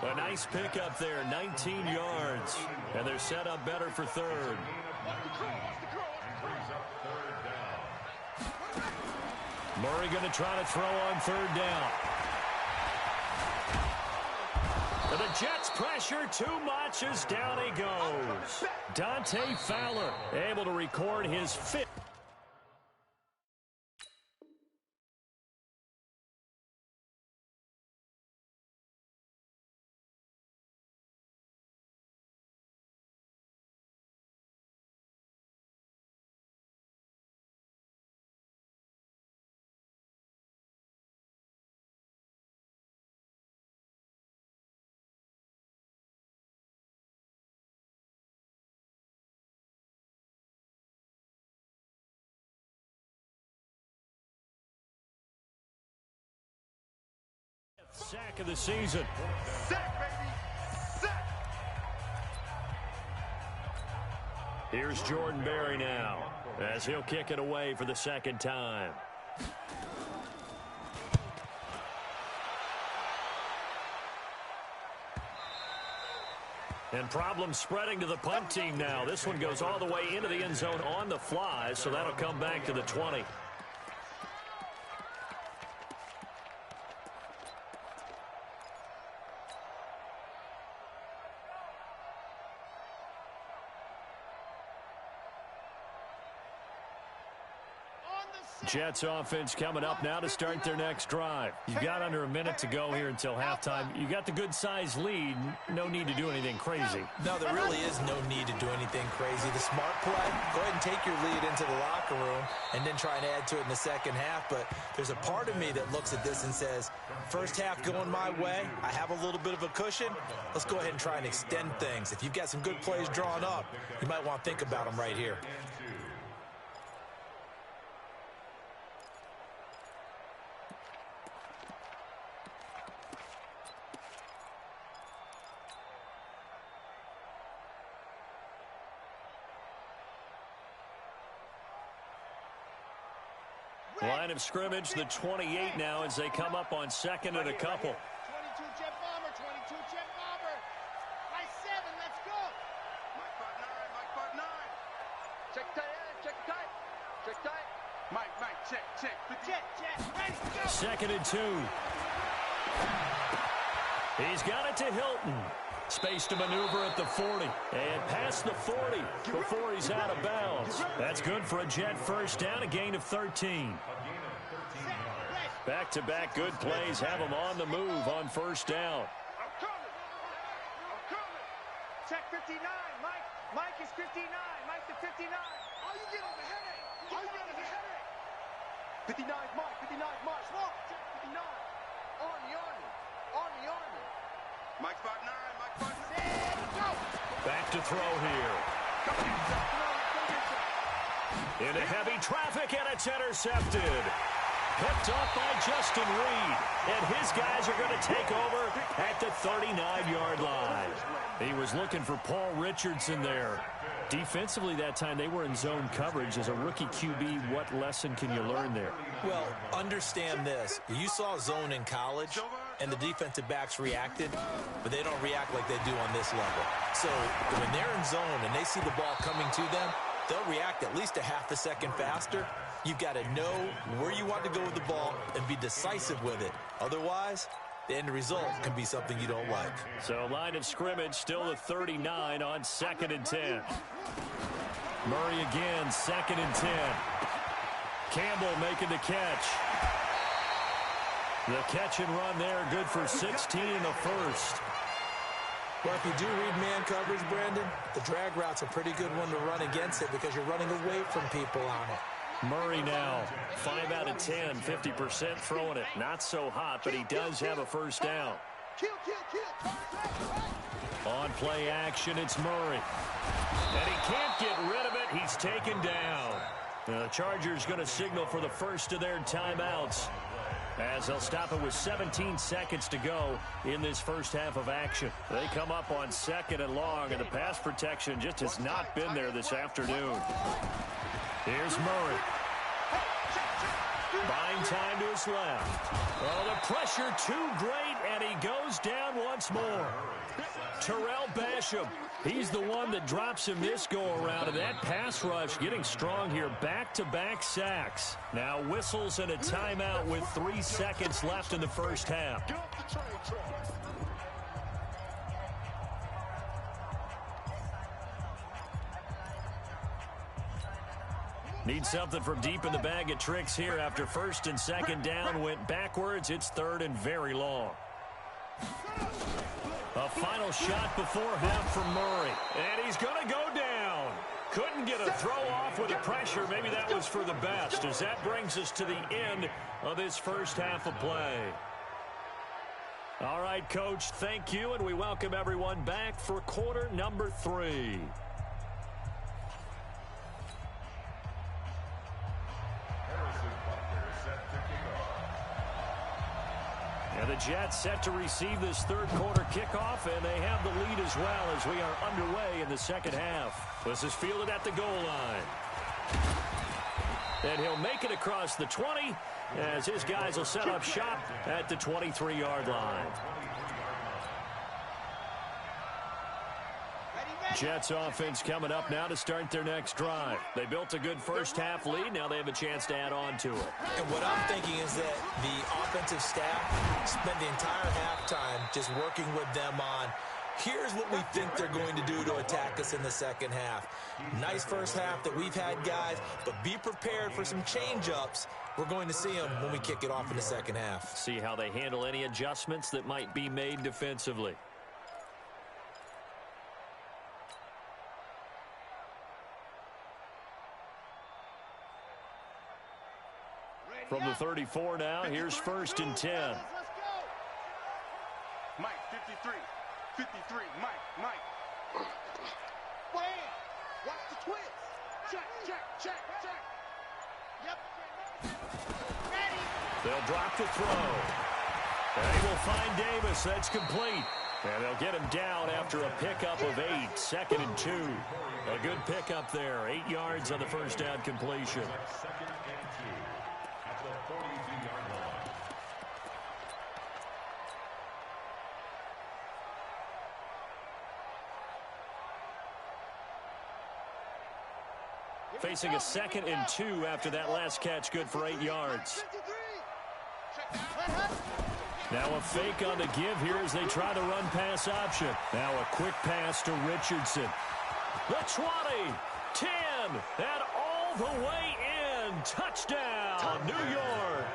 Speaker 15: A nice pickup there, 19 yards. And they're set up better for 3rd. Murray going to try to throw on 3rd down. And the Jets pressure too much as down he goes. Dante Fowler able to record his 5th. Sack of the season.
Speaker 17: Sack, baby. Sack.
Speaker 15: Here's Jordan Berry now as he'll kick it away for the 2nd time. And problems spreading to the punt team now. This one goes all the way into the end zone on the fly, so that'll come back to the 20. Jets offense coming up now to start their next drive. You've got under a minute to go here until halftime. You got the good-sized lead. No need to do anything crazy.
Speaker 16: No, there really is no need to do anything crazy. The smart play, go ahead and take your lead into the locker room and then try and add to it in the second half. But there's a part of me that looks at this and says, first half going my way, I have a little bit of a cushion. Let's go ahead and try and extend things. If you've got some good plays drawn up, you might want to think about them right here.
Speaker 15: Line of scrimmage, the 28 now as they come up on 2nd and a couple.
Speaker 17: 22 Jet Bomber, 22 Jet Bomber. High 7, let's go. Mike 5'9", Mike 5'9". Check tight, check tight, check tight. Mike, check. Jet, ready, go.
Speaker 15: 2nd and 2. He's got it to Hilton. Space to maneuver at the 40. And past the 40 before he's out of bounds. That's good for a Jet first down, a gain of 13. Back-to-back good plays have him on the move on first down.
Speaker 17: I'm coming. Check 59, Mike. Mike is 59. Mike to 59. Oh, you get on the headache. 59 Mike, 59 Mike. Small. Check 59. Army. Mike 5'9", Mike 5'9". Go.
Speaker 15: Back to throw here. Into heavy traffic, and it's intercepted. Picked up by Justin Reed. And his guys are going to take over at the 39-yard line. He was looking for Paul Richardson there. Defensively that time, they were in zone coverage. As a rookie QB, what lesson can you learn there?
Speaker 16: Well, understand this. You saw zone in college, and the defensive backs reacted, but they don't react like they do on this level. So when they're in zone and they see the ball coming to them, they'll react at least a half a second faster. You've got to know where you want to go with the ball and be decisive with it. Otherwise, the end result can be something you don't like.
Speaker 15: So line of scrimmage still the 39 on 2nd and 10. Murray again, 2nd and 10. Campbell making the catch. The catch and run there, good for 16 in the first.
Speaker 16: Well, if you do read man coverage, Brandon, the drag route's a pretty good one to run against it because you're running away from people on it.
Speaker 15: Murray now, 5 out of 10, 50% throwing it. Not so hot, but he does have a first down. On play action, it's Murray. And he can't get rid of it. He's taken down. The Chargers going to signal for the first of their timeouts. As they'll stop it with 17 seconds to go in this first half of action. They come up on 2nd and long, and the pass protection just has not been there this afternoon. Here's Murray. Buying time to his left. Oh, the pressure too great, and he goes down once more. Terrell Basham, he's the one that drops him this go-around, and that pass rush getting strong here. Back-to-back sacks. Now whistles and a timeout with 3 seconds left in the first half. Need something from deep in the bag of tricks here after 1st and 2nd down. Went backwards. It's 3rd and very long. A final shot before half from Murray. And he's going to go down. Couldn't get a throw off with the pressure. Maybe that was for the best, as that brings us to the end of this first half of play. All right, Coach, thank you, and we welcome everyone back for quarter number 3. And the Jets set to receive this third quarter kickoff, and they have the lead as well as we are underway in the second half. This is fielded at the goal line. And he'll make it across the 20 as his guys will set up shop at the 23-yard line. Jets offense coming up now to start their next drive. They built a good first half lead. Now they have a chance to add on to it.
Speaker 16: And what I'm thinking is that the offensive staff spent the entire halftime just working with them on, here's what we think they're going to do to attack us in the second half. Nice first half that we've had, guys, but be prepared for some change-ups. We're going to see them when we kick it off in the second half.
Speaker 15: See how they handle any adjustments that might be made defensively. From the 34 now, here's 1st and 10.
Speaker 17: Mike, 53. 53. Mike. Bam! Watch the twist. Check. Yep. Ready.
Speaker 15: They'll drop the throw. They will find Davis. That's complete. And they'll get him down after a pickup of 8. 2nd and 2. A good pickup there. 8 yards on the first down completion. Facing a 2nd and 2 after that last catch, good for 8 yards. Now a fake on the give here as they try the run-pass option. Now a quick pass to Richardson. The 20, 10, and all the way in. Touchdown, New York.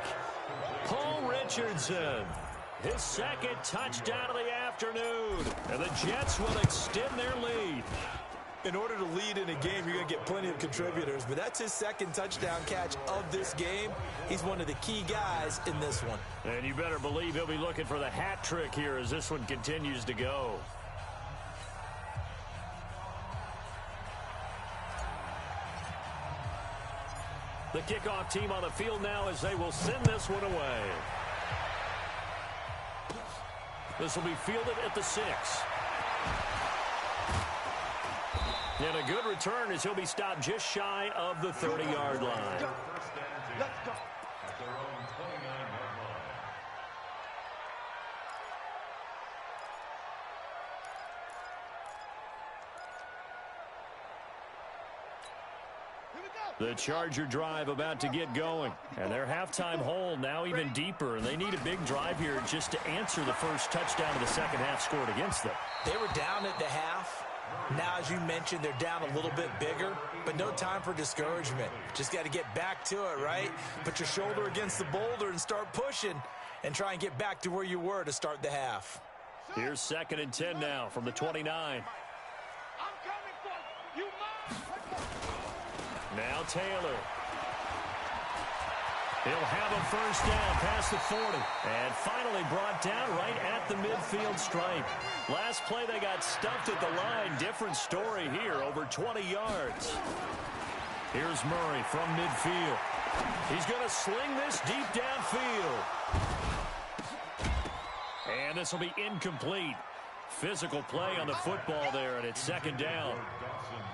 Speaker 15: Paul Richardson, his 2nd touchdown of the afternoon. And the Jets will extend their lead.
Speaker 16: In order to lead in a game, you're going to get plenty of contributors, but that's his 2nd touchdown catch of this game. He's one of the key guys in this one.
Speaker 15: And you better believe he'll be looking for the hat trick here as this one continues to go. The kickoff team on the field now as they will send this one away. This will be fielded at the 6. And a good return as he'll be stopped just shy of the 30-yard line.
Speaker 17: Let's go.
Speaker 15: The Charger drive about to get going. And their halftime hole now even deeper. And they need a big drive here just to answer the first touchdown of the second half scored against them.
Speaker 16: They were down at the half. Now, as you mentioned, they're down a little bit bigger, but no time for discouragement. Just got to get back to it, right? Put your shoulder against the boulder and start pushing and try and get back to where you were to start the half.
Speaker 15: Here's 2nd and 10 now from the 29. Now Taylor. He'll have a first down past the 40. And finally brought down right at the midfield stripe. Last play they got stuffed at the line. Different story here, over 20 yards. Here's Murray from midfield. He's going to sling this deep downfield. And this will be incomplete. Physical play on the football there, and it's second down.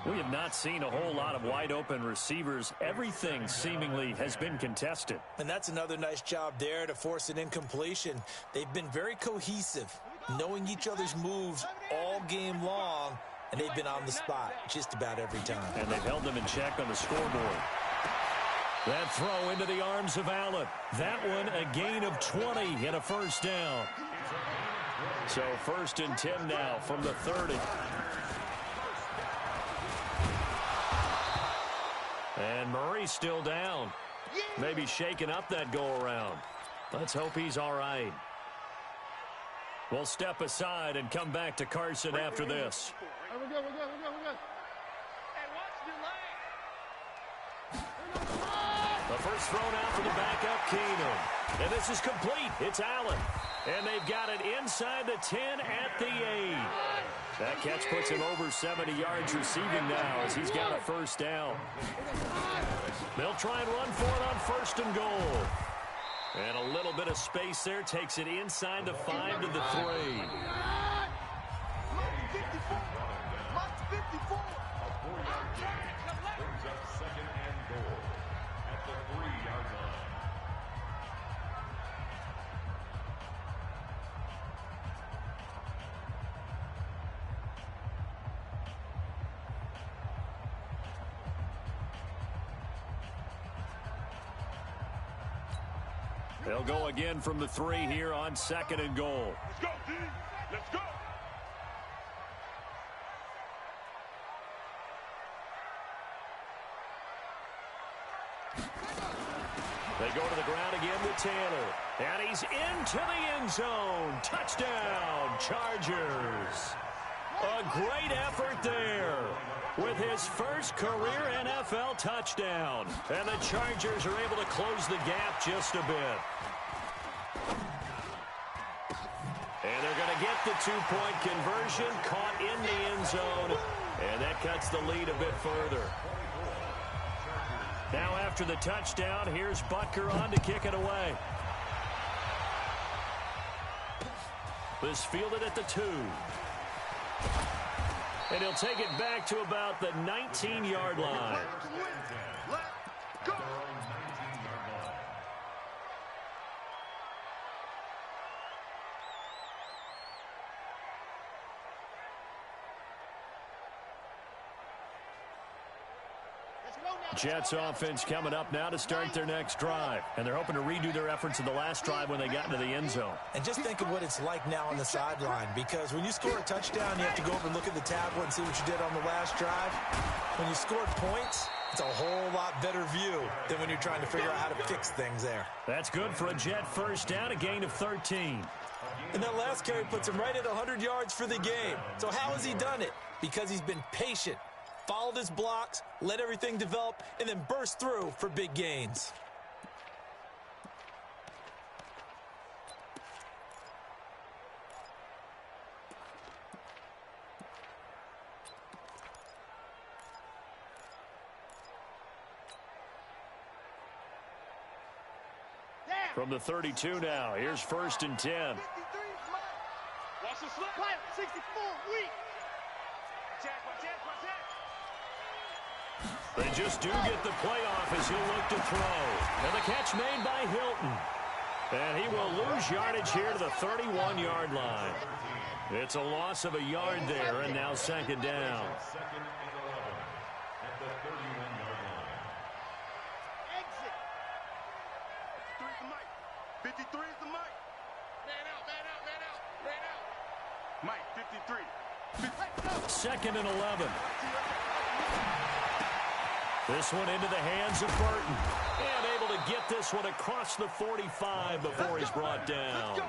Speaker 15: We have not seen a whole lot of wide-open receivers. Everything seemingly has been contested.
Speaker 16: And that's another nice job there to force an incompletion. They've been very cohesive, knowing each other's moves all game long, and they've been on the spot just about every time.
Speaker 15: And they've held them in check on the scoreboard. That throw into the arms of Allen. That one a gain of 20 and a first down. So 1st and 10 now from the 30. And Murray's still down. Maybe shaking up that go-around. Let's hope he's all right. We'll step aside and come back to Carson after this.
Speaker 17: We're good, we're good, we're good, we're good.
Speaker 15: The first thrown out for the backup, Keenum. And this is complete. It's Allen. And they've got it inside the 10 at the 8. That catch puts him over 70 yards receiving now as he's got a first down. They'll try and run for it on 1st and goal. And a little bit of space there takes it inside the 5 to the 3. They'll go again from the 3 here on 2nd and goal.
Speaker 3: Let's go, D. Let's go.
Speaker 15: They go to the ground again with Taylor. And he's into the end zone. Touchdown, Chargers. A great effort there with his first career NFL touchdown. And the Chargers are able to close the gap just a bit. And they're going to get the 2-point conversion, caught in the end zone. And that cuts the lead a bit further. Now after the touchdown, here's Butker on to kick it away. This fielded at the 2. And he'll take it back to about the 19-yard line.
Speaker 3: Let's go.
Speaker 15: Jets offense coming up now to start their next drive. And they're hoping to redo their efforts in the last drive when they got into the end zone.
Speaker 16: And just think of what it's like now on the sideline, because when you score a touchdown, you have to go over and look at the tablet and see what you did on the last drive. When you scored points, it's a whole lot better view than when you're trying to figure out how to fix things there.
Speaker 15: That's good for a Jet first down, a gain of 13.
Speaker 16: And that last carry puts him right at 100 yards for the game. So how has he done it? Because he's been patient, followed his blocks, let everything develop, and then burst through for big gains.
Speaker 15: From the 32 now, here's 1st and 10.
Speaker 17: Watch the slip. 64, weak.
Speaker 15: They just do get the playoff as he'll look to throw. And the catch made by Hilton. And he will lose yardage here to the 31-yard line. It's a loss of a yard there, and now 2nd down.
Speaker 3: 2nd and 11 at the 31-yard line.
Speaker 17: Exit. 53 is the mic. 53 is the mic. Man out, man out, man out, man out. Mike, 53.
Speaker 15: 2nd and 11. This one into the hands of Burton. And able to get this one across the 45 before he's brought down.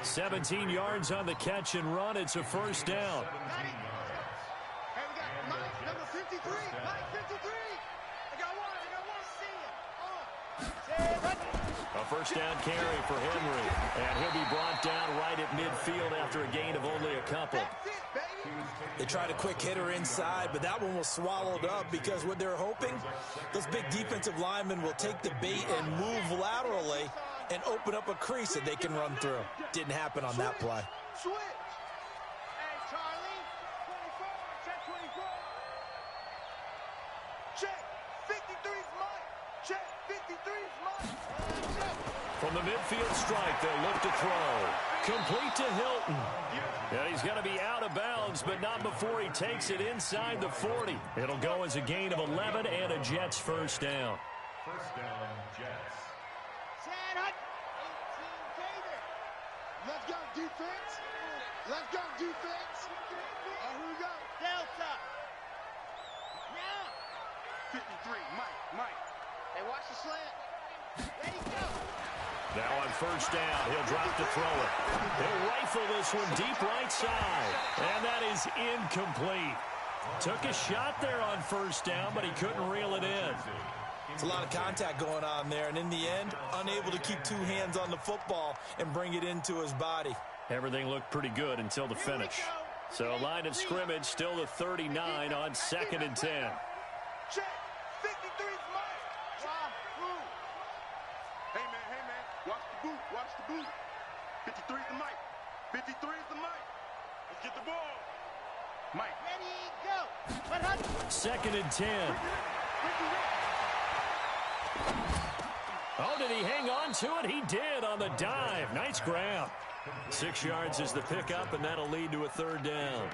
Speaker 15: 17 yards on the catch and run. It's a first down.
Speaker 17: Hey, we got Mike, number 53. Mike, 53. I got one.
Speaker 15: A first down carry for Henry. And he'll be brought down right at midfield after a gain of only a couple.
Speaker 16: They tried a quick hitter inside, but that one was swallowed up because what they're hoping, those big defensive linemen will take the bait and move laterally and open up a crease that they can run through. Didn't happen on that play.
Speaker 17: Switch. Hey, Charlie. 24. Check 24. Check. 53's mine. Check. 53's mine.
Speaker 15: From the midfield strike, they'll look to throw. Complete to Hilton. Yeah, he's going to be out of bounds, but not before he takes it inside the 40. It'll go as a gain of 11 and a Jets first down.
Speaker 18: First down, Jets.
Speaker 17: Sad Hut. 18 Gator. Let's go, defense. Let's go, defense. Here we go. Delta. Now. 53, Mike. Hey, watch the slant. Ready, go.
Speaker 15: Now on first down, he'll drop to throw it. He'll rifle this one deep right side. And that is incomplete. Took a shot there on first down, but he couldn't reel it in.
Speaker 16: It's a lot of contact going on there, and in the end, unable to keep two hands on the football and bring it into his body.
Speaker 15: Everything looked pretty good until the finish. So line of scrimmage still the 39 on 2nd and 10.
Speaker 17: Check. 53's mine. Hey, man. Watch the boot. 53's the mic. 53's the mic. Let's get the ball. Mike. Ready, go.
Speaker 15: 2nd and 10. Oh, did he hang on to it? He did on the dive. Nice grab. 6 yards is the pickup, and that'll lead to a third down.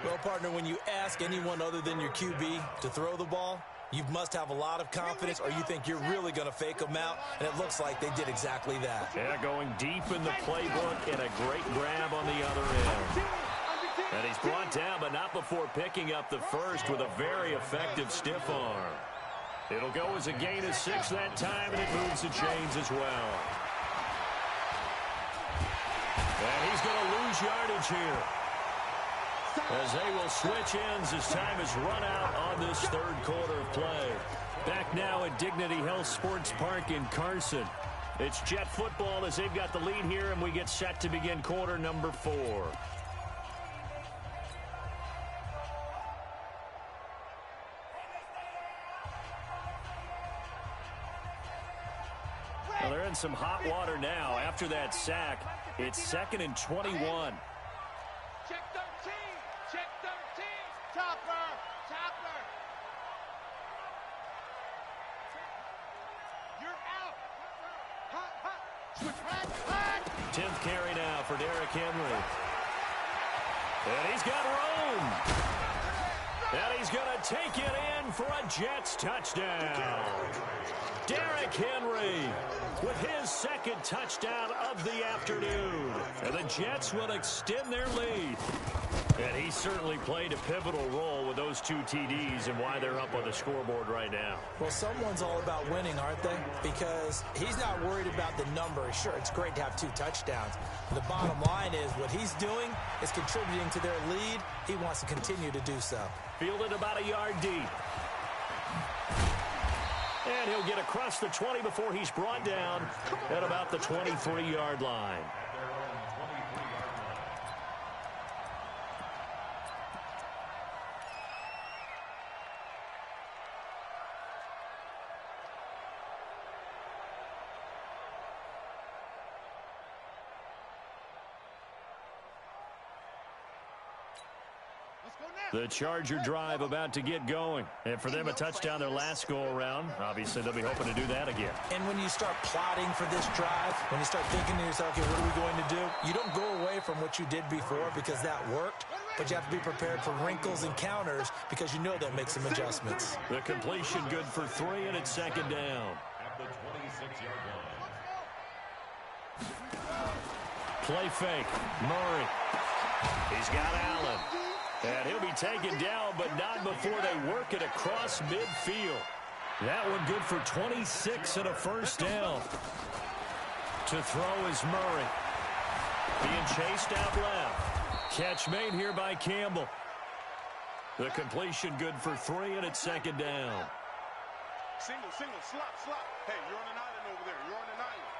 Speaker 16: Well, partner, when you ask anyone other than your QB to throw the ball, you must have a lot of confidence, or you think you're really going to fake them out, and it looks like they did exactly that.
Speaker 15: Yeah, going deep in the playbook and a great grab on the other end. And he's brought down, but not before picking up the first with a very effective stiff arm. It'll go as a gain of 6 that time, and it moves the chains as well. And he's going to lose yardage here, as they will switch ends as time is run out on this third quarter of play. Back now at Dignity Health Sports Park in Carson. It's Jet football as they've got the lead here, and we get set to begin quarter number 4. Well, they're in some hot water now. After that sack, it's 2nd and 21.
Speaker 17: Check 13. Check 13. Topper. You're out. Hot. Switch. Hot.
Speaker 15: 10th carry now for Derrick Henry. And he's got room. And he's going to take it in for a Jets touchdown. Derrick Henry with his second touchdown of the afternoon. And the Jets will extend their lead. And he certainly played a pivotal role with those 2 TDs and why they're up on the scoreboard right now.
Speaker 16: Well, someone's all about winning, aren't they? Because he's not worried about the numbers. Sure, it's great to have 2 touchdowns. The bottom line is what he's doing is contributing to their lead. He wants to continue to do so.
Speaker 15: Fielded about a yard deep. And he'll get across the 20 before he's brought down at about the 23-yard line. The Charger drive about to get going. And for them, a touchdown their last go-around. Obviously, they'll be hoping to do that again.
Speaker 16: And when you start plotting for this drive, when you start thinking to yourself, okay, what are we going to do? You don't go away from what you did before because that worked, but you have to be prepared for wrinkles and counters because you know they'll make some adjustments.
Speaker 15: The completion good for 3, and it's 2nd down.
Speaker 18: At the 26-yard line.
Speaker 15: Play fake. Murray. He's got Allen. And he'll be taken down, but not before they work it across midfield. That one good for 26 and a first down. To throw is Murray. Being chased out left. Catch made here by Campbell. The completion good for 3, and it's 2nd down.
Speaker 17: Single, slop. Hey, you're on an island over there. You're on an island.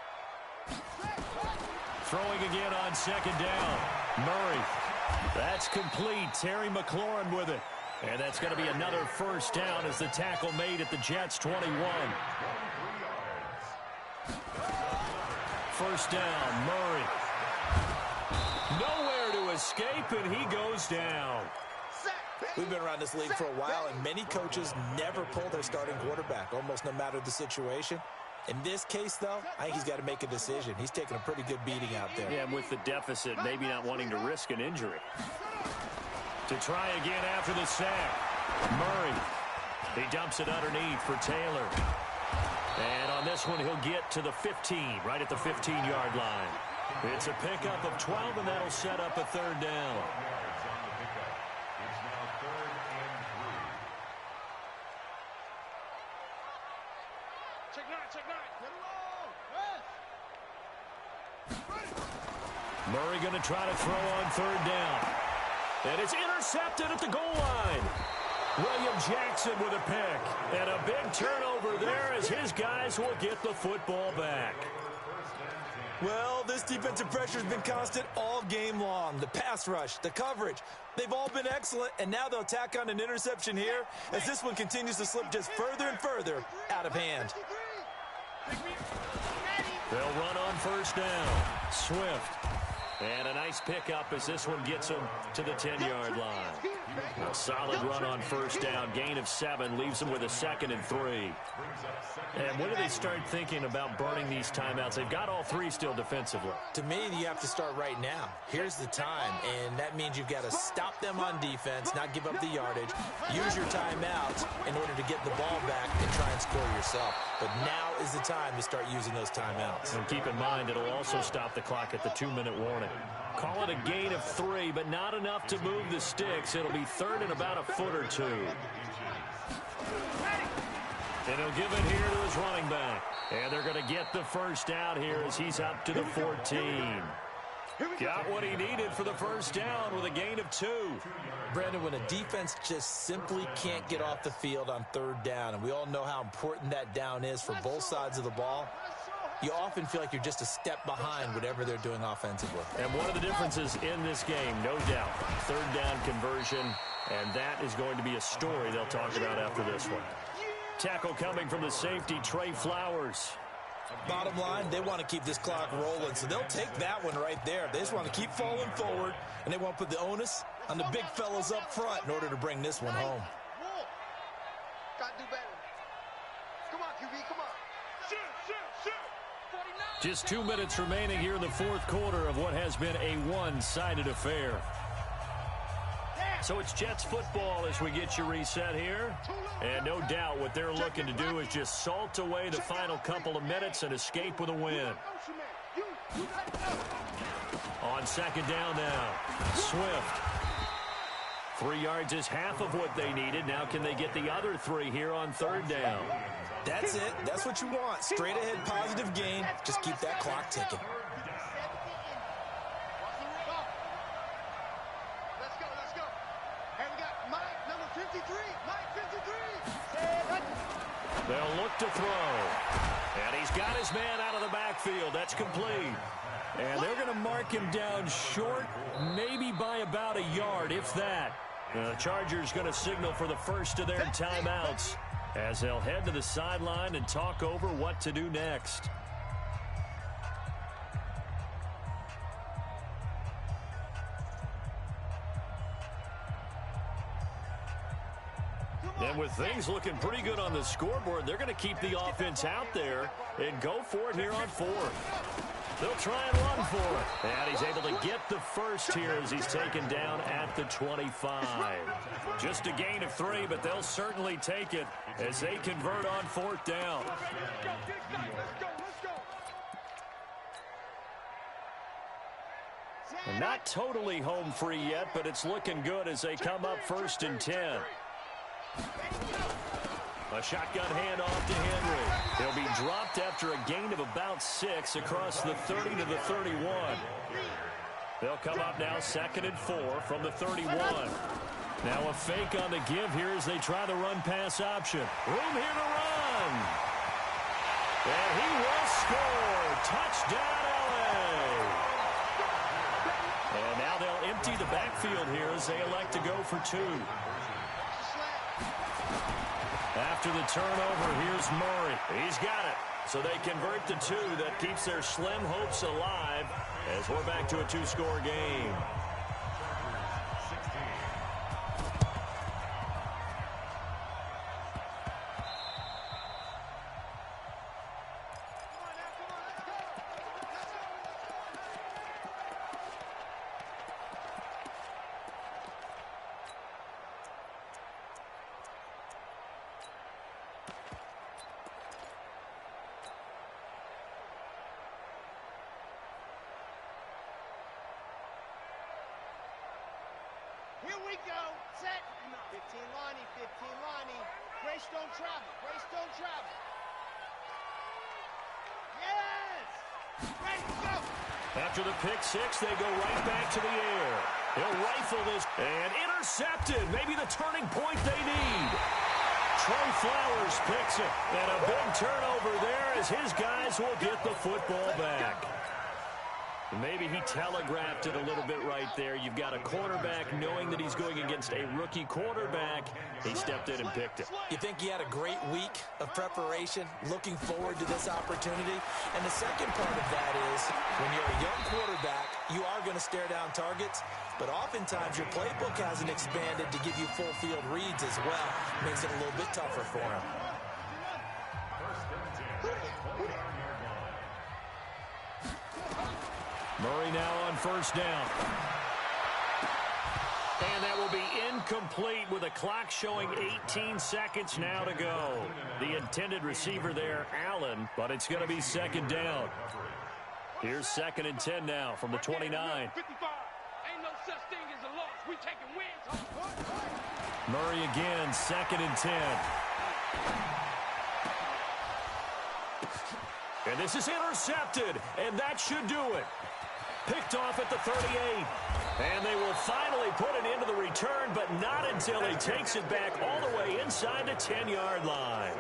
Speaker 15: Throwing again on 2nd down. Murray. That's complete. Terry McLaurin with it. And that's going to be another first down as the tackle made at the Jets' 21. First down, Murray. Nowhere to escape, and he goes down.
Speaker 16: We've been around this league for a while, and many coaches never pull their starting quarterback, almost no matter the situation. In this case, though, I think he's got to make a decision. He's taking a pretty good beating out there.
Speaker 15: Yeah, and with the deficit, maybe not wanting to risk an injury. To try again after the sack. Murray. He dumps it underneath for Taylor. And on this one, he'll get to the 15, right at the 15-yard line. It's a pickup of 12, and that'll set up a third down. Murray going to try to throw on third down. And it's intercepted at the goal line. William Jackson with a pick. And a big turnover there as his guys will get the football back.
Speaker 16: Well, this defensive pressure has been constant all game long. The pass rush, the coverage, they've all been excellent, and now they'll tack on an interception here as this one continues to slip just further and further out of hand.
Speaker 15: They'll run on first down. Swift. And a nice pickup as this one gets him to the 10-yard line. A solid run on first down. Gain of 7 leaves them with a 2nd and 3. And when do they start thinking about burning these timeouts? They've got all 3 still defensively.
Speaker 16: To me, you have to start right now. Here's the time, and that means you've got to stop them on defense, not give up the yardage, use your timeouts in order to get the ball back and try and score yourself. But now is the time to start using those timeouts.
Speaker 15: And keep in mind, it'll also stop the clock at the 2-minute warning. Call it a gain of 3, but not enough to move the sticks. It'll be third and about a foot or 2. And he'll give it here to his running back. And they're going to get the first down here as he's up to the 14. Got what he needed for the first down with a gain of 2.
Speaker 16: Brandon, when a defense just simply can't get off the field on third down, and we all know how important that down is for both sides of the ball, you often feel like you're just a step behind whatever they're doing offensively.
Speaker 15: And one of the differences in this game, no doubt, third down conversion, and that is going to be a story they'll talk about after this one. Tackle coming from the safety, Trey Flowers.
Speaker 16: Bottom line, they want to keep this clock rolling, so they'll take that one right there. They just want to keep falling forward, and they want to put the onus on the big fellas up front in order to bring this one home.
Speaker 17: Got to do better. Come on, QB, come on. Shoot, shoot, shoot.
Speaker 15: Just 2 minutes remaining here in the fourth quarter of what has been a one-sided affair. So it's Jets football as we get you reset here. And no doubt what they're looking to do is just salt away the final couple of minutes and escape with a win. On second down now, Swift. 3 yards is half of what they needed. Now can they get the other 3 here on third down?
Speaker 16: That's it. That's what you want. Straight ahead positive gain. Just keep that clock ticking.
Speaker 17: Let's go, let's go. And we got Mike, number 53. Mike, 53.
Speaker 15: They'll look to throw. And he's got his man out of the backfield. That's complete. And they're going to mark him down short, maybe by about a yard, if that. The Chargers going to signal for the first of their timeouts as they'll head to the sideline and talk over what to do next. And with things looking pretty good on the scoreboard, they're going to keep the offense out there and go for it here on fourth. They'll try and run for it. And he's able to get the first here as he's taken down at the 25. Just a gain of 3, but they'll certainly take it as they convert on fourth down. And not totally home free yet, but it's looking good as they come up 1st and 10. A shotgun handoff to Henry. He'll be dropped after a gain of about 6 across the 30 to the 31. They'll come up now 2nd and 4 from the 31. Now a fake on the give here as they try the run-pass option. Room here to run. And he will score. Touchdown, LA. And now they'll empty the backfield. go for two. After the turnover, here's Murray. He's got it. So they convert the two. That keeps their slim hopes alive as we're back to a two-score game.
Speaker 17: Here we go. Set. 15 Lonnie, 15 Lonnie. Grace don't travel. Grace don't travel. Yes! Ready, go!
Speaker 15: After the pick six, they go right back to the air. He'll rifle this and intercepted. Maybe the turning point they need. Trey Flowers picks it. And a big turnover there as his guys will get the football back. Maybe he telegraphed it a little bit right there. You've got a quarterback knowing that he's going against a rookie quarterback. He stepped in and picked it.
Speaker 16: You think he had a great week of preparation, looking forward to this opportunity? And the second part of that is when you're a young quarterback, you are going to stare down targets, but oftentimes your playbook hasn't expanded to give you full field reads as well. Makes it a little bit tougher for him.
Speaker 15: Murray now on first down. And that will be incomplete with a clock showing 18 seconds now to go. The intended receiver there, Allen, but it's going to be second down. Here's 2nd and 10 now from the 29.
Speaker 17: 55. Ain't no such thing as a loss. We taking wins.
Speaker 15: Murray again, 2nd and 10. And this is intercepted, and that should do it. Picked off at the 38. And they will finally put it into the return, but not until he takes it back all the way inside the 10-yard line.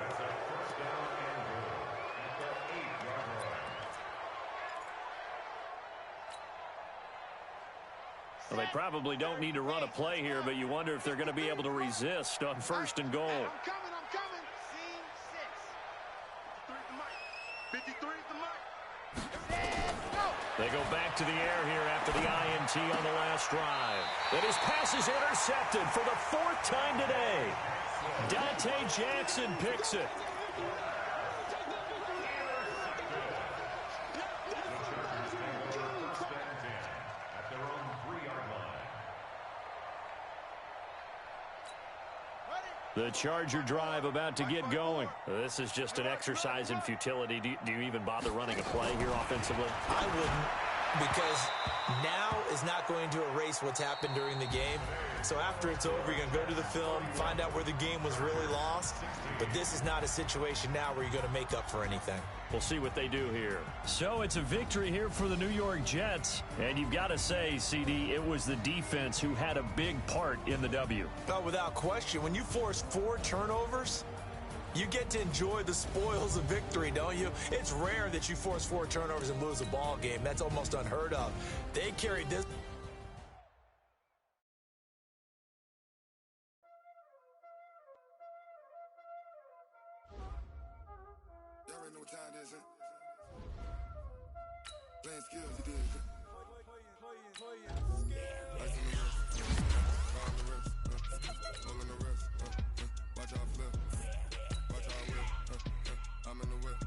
Speaker 15: Well, they probably don't need to run a play here, but you wonder if they're going to be able to resist on first and goal.
Speaker 17: I'm coming. Scene 6. 53 is the mic.
Speaker 15: They go back to the air here after the INT on the last drive. And his pass is intercepted for the 4th time today. Dante Jackson picks it. The Charger drive about to get going. This is just an exercise in futility. Do you even bother running a play here offensively?
Speaker 16: I wouldn't, because now is not going to erase what's happened during the game. So after it's over, you're going to go to the film, find out where the game was really lost. But this is not a situation now where you're going to make up for anything.
Speaker 15: We'll see what they do here. So it's a victory here for the New York Jets. And you've got to say, CD, it was the defense who had a big part in the W.
Speaker 16: No, without question. When you force 4 turnovers, you get to enjoy the spoils of victory, don't you? It's rare that you force 4 turnovers and lose a ball game. That's almost unheard of. They carried this.
Speaker 3: Y'all already know what time it is, huh? Playing skills, you did. Ice on the wrist, car on the wrist, all on the wrist, watch how I flip, watch how I whip, I'm in the whip,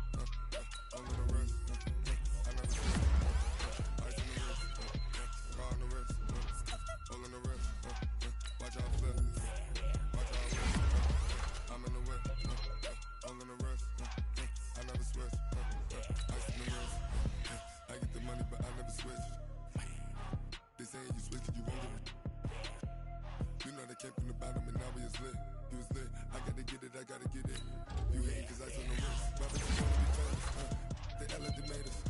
Speaker 3: all on the wrist, I never slip, ice on the wrist, car on the wrist, all on the wrist, watch how I flip, watch how I whip, I'm in the whip, all on the wrist, I never switch, ice on the wrist, I get the money but I never switch. They say you switch it, you won't get it. You know they came from the bottom and now we is lit. You was lit, I gotta get it, I gotta get it. You hate cause ice on the wrist. My bitches wanna be famous, they elevated us.